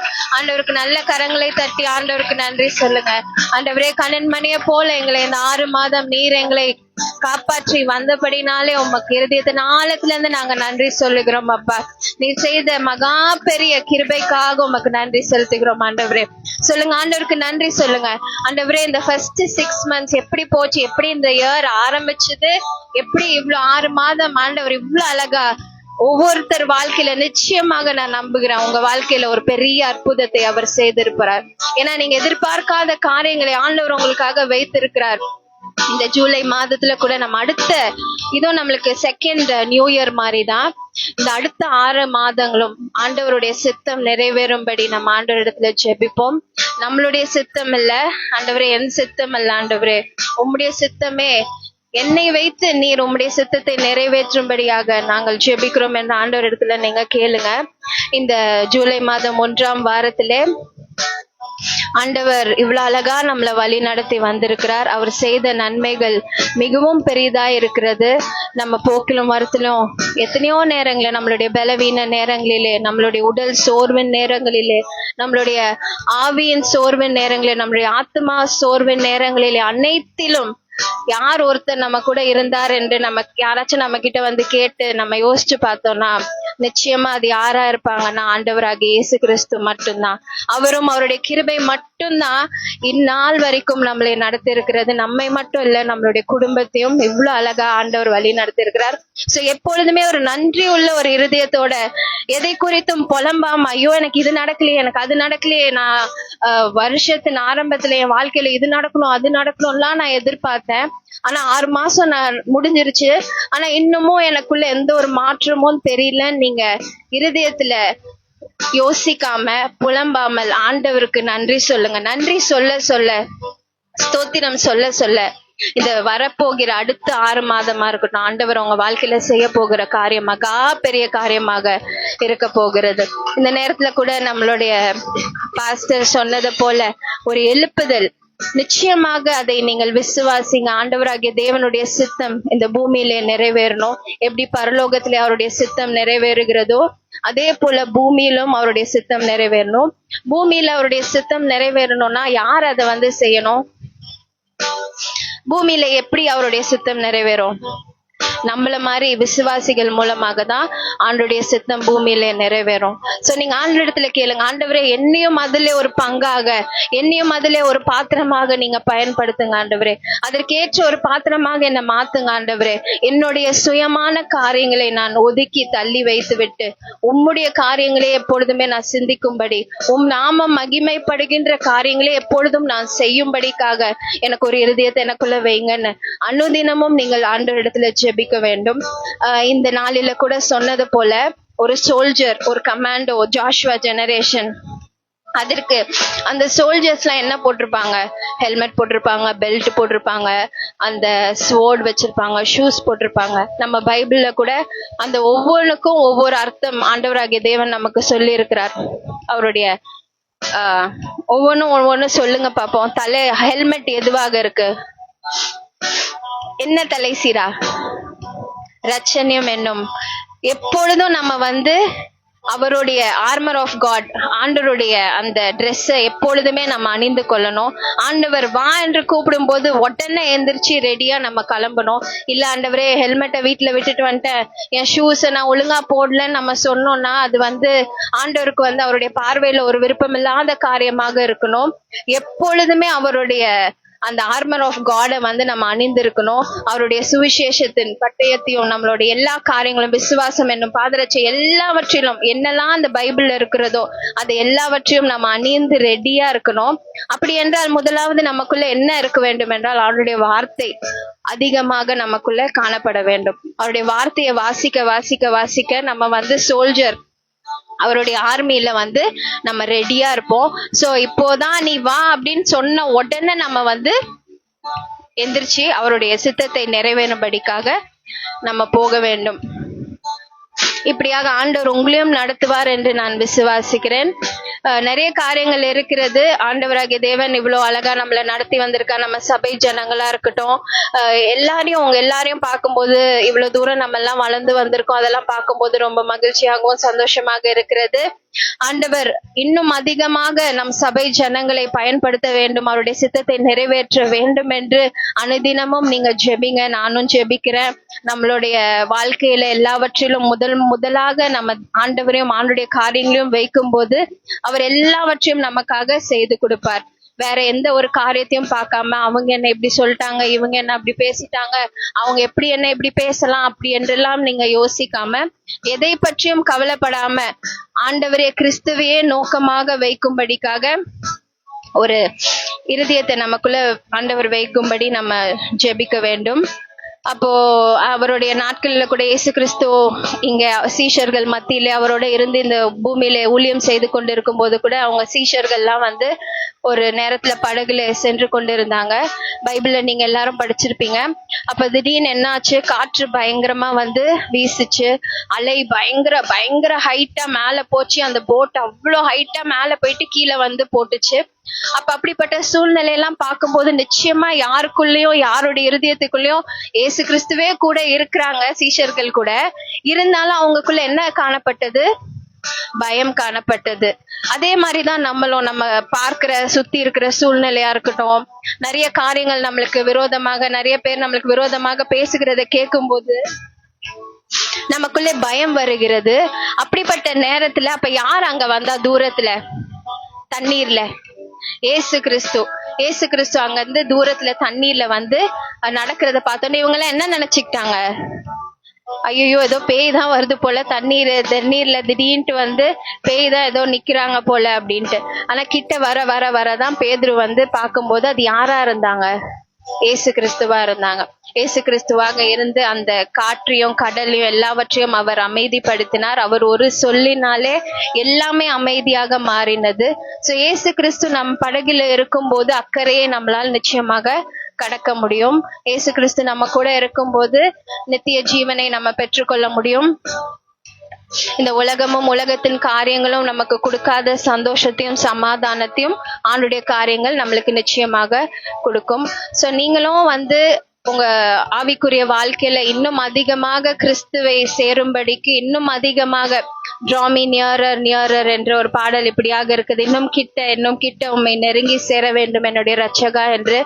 நல்ல கரங்களை தட்டி ஆண்டவருக்கு நன்றி சொல்லுங்க. ஆண்டவரே, கண்ணன்மணியை போல எங்களை இந்த 6 மாதம் நீர் எங்களை காப்பாற்றி வந்தபடினாலே உமக்கு இருதயத்தின் ஆழத்துல இருந்து நாங்க நன்றி சொல்லுகிறோம். அப்பா, நீ செய்த மகா பெரிய கிருபைக்காக உமக்கு நன்றி செலுத்துகிறோம். ஆண்டவரே சொல்லுங்க, ஆண்டவருக்கு நன்றி சொல்லுங்க. ஆண்டவரே, இந்த ஃபர்ஸ்ட் 6 months எப்படி போச்சு, எப்படி இந்த இயர் ஆரம்பிச்சது, எப்படி இவ்வளவு 6 மாதம் ஆண்டவர் இவ்வளவு அழகா ஒவ்வொருத்தர் வாழ்க்கையில நிச்சயமாக நான் நம்புகிறேன் உங்க வாழ்க்கையில ஒரு பெரிய அற்புதத்தை அவர் செய்திருப்பார். ஏன்னா நீங்க எதிர்பார்க்காத காரியங்களை ஆண்டவர் உங்களுக்காக வைத்திருக்கிறார். இந்த ஜூலை மாதத்துல கூட நம்ம அடுத்த இதுவும் நம்மளுக்கு செகண்ட் நியூ இயர் மாதிரி தான். இந்த அடுத்த 6 மாதங்களும் ஆண்டவருடைய சித்தம் நிறைவேறும்படி நம்ம ஆண்டவர் இடத்துல ஜெபிப்போம். நம்மளுடைய சித்தம் இல்ல ஆண்டவரே, என் சித்தம் இல்ல ஆண்டவரே, உம்முடைய சித்தமே என்னை வைத்து நீர் உம்முடைய சித்தத்தை நிறைவேற்றும்படியாக நாங்கள் ஜெபிக்கிறோம் என்ற ஆண்டவர் இடத்துல நீங்க கேளுங்க. இந்த ஜூலை மாதம் 1ஆம் வாரத்திலே ஆண்டவர் இவ்வளவு அழகா நம்மளை வழி நடத்தி வந்திருக்கிறார். அவர் செய்த நன்மைகள் மிகவும் பெரிதா இருக்கிறது. நம்ம போக்கிலும் வரத்திலும் எத்தனையோ நேரங்களில் நம்மளுடைய பலவீன நேரங்களிலே, நம்மளுடைய உடல் சோர்வின் நேரங்களிலே, நம்மளுடைய ஆவியின் சோர்வின் நேரங்களிலே, நம்மளுடைய ஆத்மா சோர்வின் நேரங்களிலே அனைத்திலும் யார் ஒருத்தர் நம்ம கூட இருந்தார் என்று யாராச்சும் நம்ம கிட்ட வந்து கேட்டு நம்ம யோசிச்சு பார்த்தோம்னா நிச்சயமா அது யாரா இருப்பாங்கன்னா ஆண்டவராகிய இயேசு கிறிஸ்து மட்டும்தான். அவரும் அவருடைய கிருபை மட்டும்தான் இந்நாள் வரைக்கும் நம்மளை நடத்தி இருக்கிறது. நம்மை மட்டும் இல்ல, நம்மளுடைய குடும்பத்தையும் இவ்வளவு அழகா ஆண்டவர் வழி நடத்தி இருக்கிறார். சோ எப்பொழுதுமே ஒரு நன்றி உள்ள ஒரு இருதயத்தோட, எதை குறித்தும் புலம்பாம ஐயோ எனக்கு இது நடக்கலையே, எனக்கு அது நடக்கலையே, நான் வருஷத்தின் ஆரம்பத்துல என் வாழ்க்கையில இது நடக்கணும் அது நடக்கணும்லாம் நான் எதிர்பார்த்தேன். ஆனா 6 மாசம் நான் முடிஞ்சிருச்சு, ஆனா இன்னமும் எனக்குள்ள எந்த ஒரு மாற்றமும் தெரியல. நீங்க இருதயத்துல யோசிக்காம புலம்பாமல் ஆண்டவருக்கு நன்றி சொல்லுங்க. நன்றி சொல்ல சொல்ல, ஸ்தோத்திரம் சொல்ல சொல்ல, இந்த வரப்போகிற அடுத்த 6 மாதமா இருக்கட்டும், ஆண்டவர் உங்க வாழ்க்கையில செய்ய போகிற காரியம் மகா பெரிய காரியமாக இருக்க போகிறது. இந்த நேரத்துல கூட நம்மளுடைய பாஸ்டர் சொன்னது போல ஒரு எழுப்புதல், நிச்சயமாக அதை நீங்கள் விசுவாசிங்க. ஆண்டவராகிய தேவனுடைய சித்தம் இந்த பூமியிலே நிறைவேறணும். எப்படி பரலோகத்திலே அவருடைய சித்தம் நிறைவேறுகிறதோ அதே போல பூமியிலும் அவருடைய சித்தம் நிறைவேறணும். பூமியில அவருடைய சித்தம் நிறைவேறணும்னா யார் அதை வந்து செய்யணும்? பூமியில எப்படி அவருடைய சித்தம் நிறைவேறும்? நம்மள மாதிரி விசுவாசிகள் மூலமாக தான் ஆண்டவருடைய சித்தம் பூமியில நிறைவேறும். சோ நீங்க ஆண்டவரிடத்துல கேளுங்க, ஆண்டவரே என்னையும் அதுல ஒரு பங்காக, என்னையும் அதுல ஒரு பாத்திரமாக நீங்க பயன்படுத்துங்க ஆண்டவரே. அதற்கேற்ற ஒரு பாத்திரமாக என்னை மாத்துங்க ஆண்டவரே. என்னுடைய சுயமான காரியங்களை நான் ஒதுக்கி தள்ளி வைத்து விட்டு உம்முடைய காரியங்களே எப்பொழுதுமே நான் சிந்திக்கும்படி, உம் நாமம் மகிமைப்படுகின்ற காரியங்களே எப்பொழுதும் நான் செய்யும்படிக்காக எனக்கு ஒரு இருதயத்தை எனக்குள்ள வைங்கன்னு அனுதினமும் நீங்கள் ஆண்டவரிடத்துல ஜெபிக்க ஜெபிக்க வேண்டும். இந்த நாளில கூட சொன்னது போல ஒரு சோல்ஜர், ஒரு கமாண்டோ, ஜாஷுவா ஜெனரேஷன், அதற்கு அந்த சோல்ஜர்ஸ்லாம் என்ன போட்டிருப்பாங்க? ஹெல்மெட் போட்டிருப்பாங்க, பெல்ட் போட்டிருப்பாங்க, அந்த ஸ்வோர்ட் வச்சிருப்பாங்க, ஷூஸ் போட்டிருப்பாங்க. நம்ம பைபிள்ல கூட அந்த ஒவ்வொன்றுக்கும் ஒவ்வொரு அர்த்தம் ஆண்டவராகிய தேவன் நமக்கு சொல்லி இருக்கிறார். அவருடைய ஒவ்வொன்றும் சொல்லுங்க பாப்போம். ஹெல்மெட் எதுவாக இருக்கு? என்ன தலை சீரா? ரட்சணியம் என்னும். எப்பொழுதும் நம்ம அவருடைய ஆர்மர் ஆஃப் காட், ஆண்டவருடைய அந்த ட்ரெஸ்ஸை எப்பொழுதுமே நம்ம அணிந்து கொள்ளணும். ஆண்டவர் வா என்று கூப்பிடும் போது உடனே எந்திரிச்சு ரெடியா நம்ம கிளம்பணும். இல்ல ஆண்டவரே ஹெல்மெட்டை வீட்டுல விட்டுட்டு வந்துட்டேன், என் ஷூஸை நான் ஒழுங்கா போடலன்னு நம்ம சொன்னோம்னா அது ஆண்டவருக்கு அவருடைய பார்வையில ஒரு விருப்பம் இல்லாத காரியமாக இருக்கணும். எப்பொழுதுமே அவருடைய அந்த ஆர்மர் ஆஃப் காடை நம்ம அணிந்திருக்கணும். அவருடைய சுவிசேஷத்தின் பட்டயத்தையும் நம்மளுடைய எல்லா காரியங்களும், விசுவாசம் என்னும் பாதரட்சை, எல்லாவற்றிலும் என்னெல்லாம் அந்த பைபிள்ல இருக்கிறதோ அது எல்லாவற்றையும் நம்ம அணிந்து ரெடியா இருக்கணும். அப்படி என்றால் முதலாவது நமக்குள்ள என்ன இருக்க வேண்டும் என்றால் அவருடைய வார்த்தை அதிகமாக நமக்குள்ள காணப்பட வேண்டும். அவருடைய வார்த்தையை வாசிக்க வாசிக்க வாசிக்க நம்ம சோல்ஜர், அவருடைய ஆர்மியில நம்ம ரெடியா இருப்போம். சோ இப்போதான் நீ வா அப்படின்னு சொன்ன உடனே நம்ம எந்திரிச்சு அவருடைய சித்தத்தை நிறைவேறும்படிக்காக நம்ம போக வேண்டும். இப்படியாக ஆண்டவர் உங்களையும் நடத்துவார் என்று நான் விசுவாசிக்கிறேன். நிறைய காரியங்கள் இருக்கிறது. ஆண்டவராகிய தேவன் இவ்வளவு அழகா நம்மளை நடத்தி வந்திருக்கா. நம்ம சபை ஜனங்களா இருக்கட்டும், உங்க எல்லாரையும் பார்க்கும்போது இவ்வளவு தூரம் நம்ம எல்லாம் வளர்ந்து வந்திருக்கோம். அதெல்லாம் பார்க்கும்போது ரொம்ப மகிழ்ச்சியாகவும் சந்தோஷமாக இருக்கிறது. ஆண்டவர் இன்னும் அதிகமாக நம் சபை ஜனங்களை பயன்படுத்த வேண்டும், அவருடைய சித்தத்தை நிறைவேற்ற வேண்டும் என்று அனுதினமும் நீங்க ஜெபிங்க, நானும் ஜெபிக்கிறேன். நம்மளுடைய வாழ்க்கையில எல்லாவற்றிலும் முதலாக நம்ம ஆண்டவரையும் ஆண்டுடைய காரியங்களையும் வைக்கும் போது அவர் எல்லாவற்றையும் நமக்காக செய்து கொடுப்பார். வேற எந்த ஒரு காரியத்தையும் பார்க்காம அவங்க என்ன இப்படி சொல்லிட்டாங்க, இவங்க என்ன அப்படி பேசிட்டாங்க, அவங்க எப்படி என்ன இப்படி பேசலாம் அப்படி என்றெல்லாம் நீங்க யோசிக்காம, எதை பற்றியும் கவலைப்படாம ஆண்டவரே கிறிஸ்துவையே நோக்கமாக வைக்கும்படிக்காக ஒரு இருதயத்தை நமக்குள்ள ஆண்டவர் வைக்கும்படி நம்ம ஜெபிக்க வேண்டும். அப்போ அவருடைய நாட்கள்ல கூட இயேசு கிறிஸ்து இங்க சீஷர்கள் மத்தியில அவரோட இருந்து இந்த பூமியில ஊழியம் செய்து கொண்டிருக்கும் போது கூட அவங்க சீஷர்கள்லாம் ஒரு நேரத்துல படகுல சென்று கொண்டிருந்தாங்க. பைபிள்ல நீங்க எல்லாரும் படிச்சிருப்பீங்க. அப்ப திடீர்னு என்ன ஆச்சு? காற்று பயங்கரமா வீசுச்சு. அலை பயங்கர ஹைட்டா மேல போச்சு. அந்த போட் அவ்வளவு ஹைட்டா மேல போயிட்டு கீழே போட்டுச்சு. அப்ப அப்படிப்பட்ட சூழ்நிலையெல்லாம் பார்க்கும்போது நிச்சயமா யாருக்குள்ளயும் யாருடைய இருதயத்துக்குள்ளயும் இயேசு கிறிஸ்துவே கூட இருக்கிறாங்க, சீஷர்கள் கூட இருந்தாலும் அவங்களுக்குள்ள என்ன காணப்பட்டது? பயம் காணப்பட்டது. அதே மாதிரிதான் நம்ம பார்க்கிற சுத்தி இருக்கிற சூழ்நிலையா இருக்கட்டும், நிறைய காரியங்கள் நம்மளுக்கு விரோதமாக, நிறைய பேர் நம்மளுக்கு விரோதமாக பேசுகிறத கேட்கும் போது நமக்குள்ளே பயம் வருகிறது. அப்படிப்பட்ட நேரத்துல அப்ப யார் அங்க வந்தா? தூரத்துல தண்ணீர்ல ஏசு கிறிஸ்து அங்க தூரத்துல தண்ணீர்ல நடக்கிறத பார்த்தோன்னே இவங்க எல்லாம் என்ன நினைச்சுக்கிட்டாங்க? ஐயோ ஏதோ பேய் தான் வருது போல, தண்ணீர்ல திடீர்னு பேய் தான் ஏதோ நிக்கிறாங்க போல அப்படின்ட்டு. ஆனா கிட்ட வரதான் பேதுரு பார்க்கும்போது அது யாரா இருந்தாங்க? ஏசு கிறிஸ்துவா இருந்தாங்க. ஏசு கிறிஸ்துவாக இருந்து அந்த காற்றையும் கடலையும் எல்லாவற்றையும் அவர் அமைதிப்படுத்தினார். அவர் ஒரு சொல்லினாலே எல்லாமே அமைதியாக மாறினது. சோ ஏசு கிறிஸ்து நம் படகுல இருக்கும் போது அக்கறையை நம்மளால் நிச்சயமாக கடக்க முடியும். ஏசு கிறிஸ்து நம்ம கூட இருக்கும் போது நித்திய ஜீவனை நம்ம பெற்றுக்கொள்ள முடியும். இந்த உலகமும் உலகத்தின் காரியங்களும் நமக்கு கொடுக்காத சந்தோஷத்தையும் சமாதானத்தையும் ஆண்டுடைய காரியங்கள் நம்மளுக்கு நிச்சயமாக கொடுக்கும். சோ நீங்களும் உங்க ஆவிக்குரிய வாழ்க்கையில இன்னும் அதிகமாக கிறிஸ்துவை சேரும்படிக்கு இன்னும் அதிகமாக draw me nearer என்ற ஒரு பாடல் இப்படியாக இருக்குது. இன்னும் கிட்ட உம்மை நெருங்கி சேர வேண்டும் என்னுடைய ரட்சகா என்று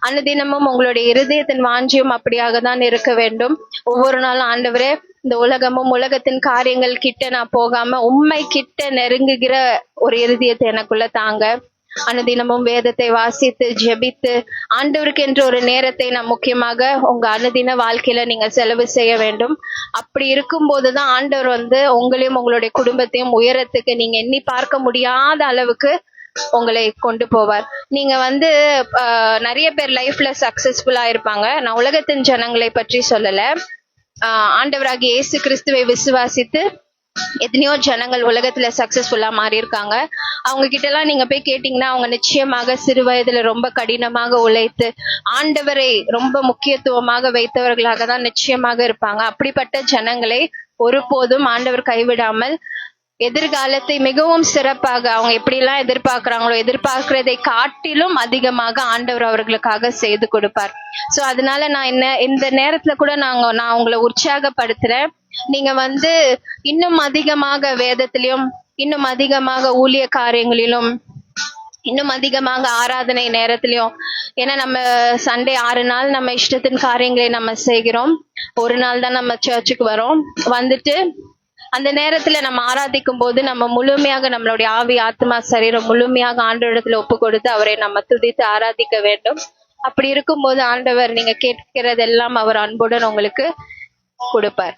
அனுதினமும் உங்களுடைய இருதயத்தின் வாஞ்சியும் அப்படியாக தான் இருக்க வேண்டும். ஒவ்வொரு நாளும் ஆண்டவரே இந்த உலகமும் உலகத்தின் காரியங்கள் கிட்ட நான் போகாம உம்மை கிட்ட நெருங்குகிற ஒரு இருதயத்தை எனக்குள்ள தாங்க. அனுதினமும் வேதத்தை வாசித்து ஜெபித்து ஆண்டவருக்கு என்ற ஒரு நேரத்தை நான் முக்கியமாக உங்க அனுதின வாழ்க்கையில நீங்க செலவு செய்ய வேண்டும். அப்படி இருக்கும் போதுதான் ஆண்டவர் உங்களையும் உங்களுடைய குடும்பத்தையும் உயரத்துக்கு நீங்க எண்ணி பார்க்க முடியாத அளவுக்கு உங்களை கொண்டு போவார். நீங்க நிறைய பேர் லைஃப்ல சக்சஸ்ஃபுல்லா இருப்பாங்க. நான் உலகத்தின் ஜனங்களை பற்றி சொல்லல. ஆண்டவராகிய இயேசு கிறிஸ்துவை விசுவாசித்து எத்தனையோ ஜனங்கள் உலகத்துல சக்சஸ்ஃபுல்லா மாறி இருக்காங்க. அவங்க கிட்ட எல்லாம் நீங்க போய் கேட்டீங்கன்னா அவங்க நிச்சயமாக சிறு வயதுல ரொம்ப கடினமாக உழைத்து ஆண்டவரை ரொம்ப முக்கியத்துவமாக வைத்தவர்களாக தான் நிச்சயமாக இருப்பாங்க. அப்படிப்பட்ட ஜனங்களை ஒருபோதும் ஆண்டவர் கைவிடாமல் எதிர்காலத்தை மிகவும் சிறப்பாக அவங்க எப்படிலாம் எதிர்பார்க்கிறாங்களோ எதிர்பார்க்கிறதை காட்டிலும் அதிகமாக ஆண்டவர் அவர்களுக்காக செய்து கொடுப்பார். சோ அதனால நான் இந்த நேரத்துல கூட நான் உங்களை உற்சாகப்படுத்துறேன். நீங்க இன்னும் அதிகமாக வேதத்திலும், இன்னும் அதிகமாக ஊழிய காரியங்களிலும், இன்னும் அதிகமாக ஆராதனை நேரத்திலையும், ஏன்னா நம்ம சண்டே 6 நாள் நம்ம இஷ்டத்தின் காரியங்களை நம்ம செய்கிறோம். ஒரு நாள் தான் நம்ம சர்ச்சுக்கு வரோம். அந்த நேரத்துல நம்ம ஆராதிக்கும் போது நம்ம முழுமையாக நம்மளுடைய ஆவி, ஆத்மா, சரீரம் முழுமையாக ஆண்டவரிடத்துல ஒப்பு கொடுத்து அவரை நம்ம துதித்து ஆராதிக்க வேண்டும். அப்படி இருக்கும்போது ஆண்டவர் நீங்க கேட்கிறதெல்லாம் அவர் அன்புடன் உங்களுக்கு கொடுப்பார்.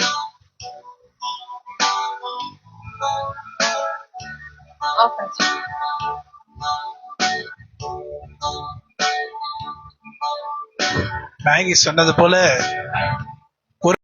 மேகி சொன்னது போல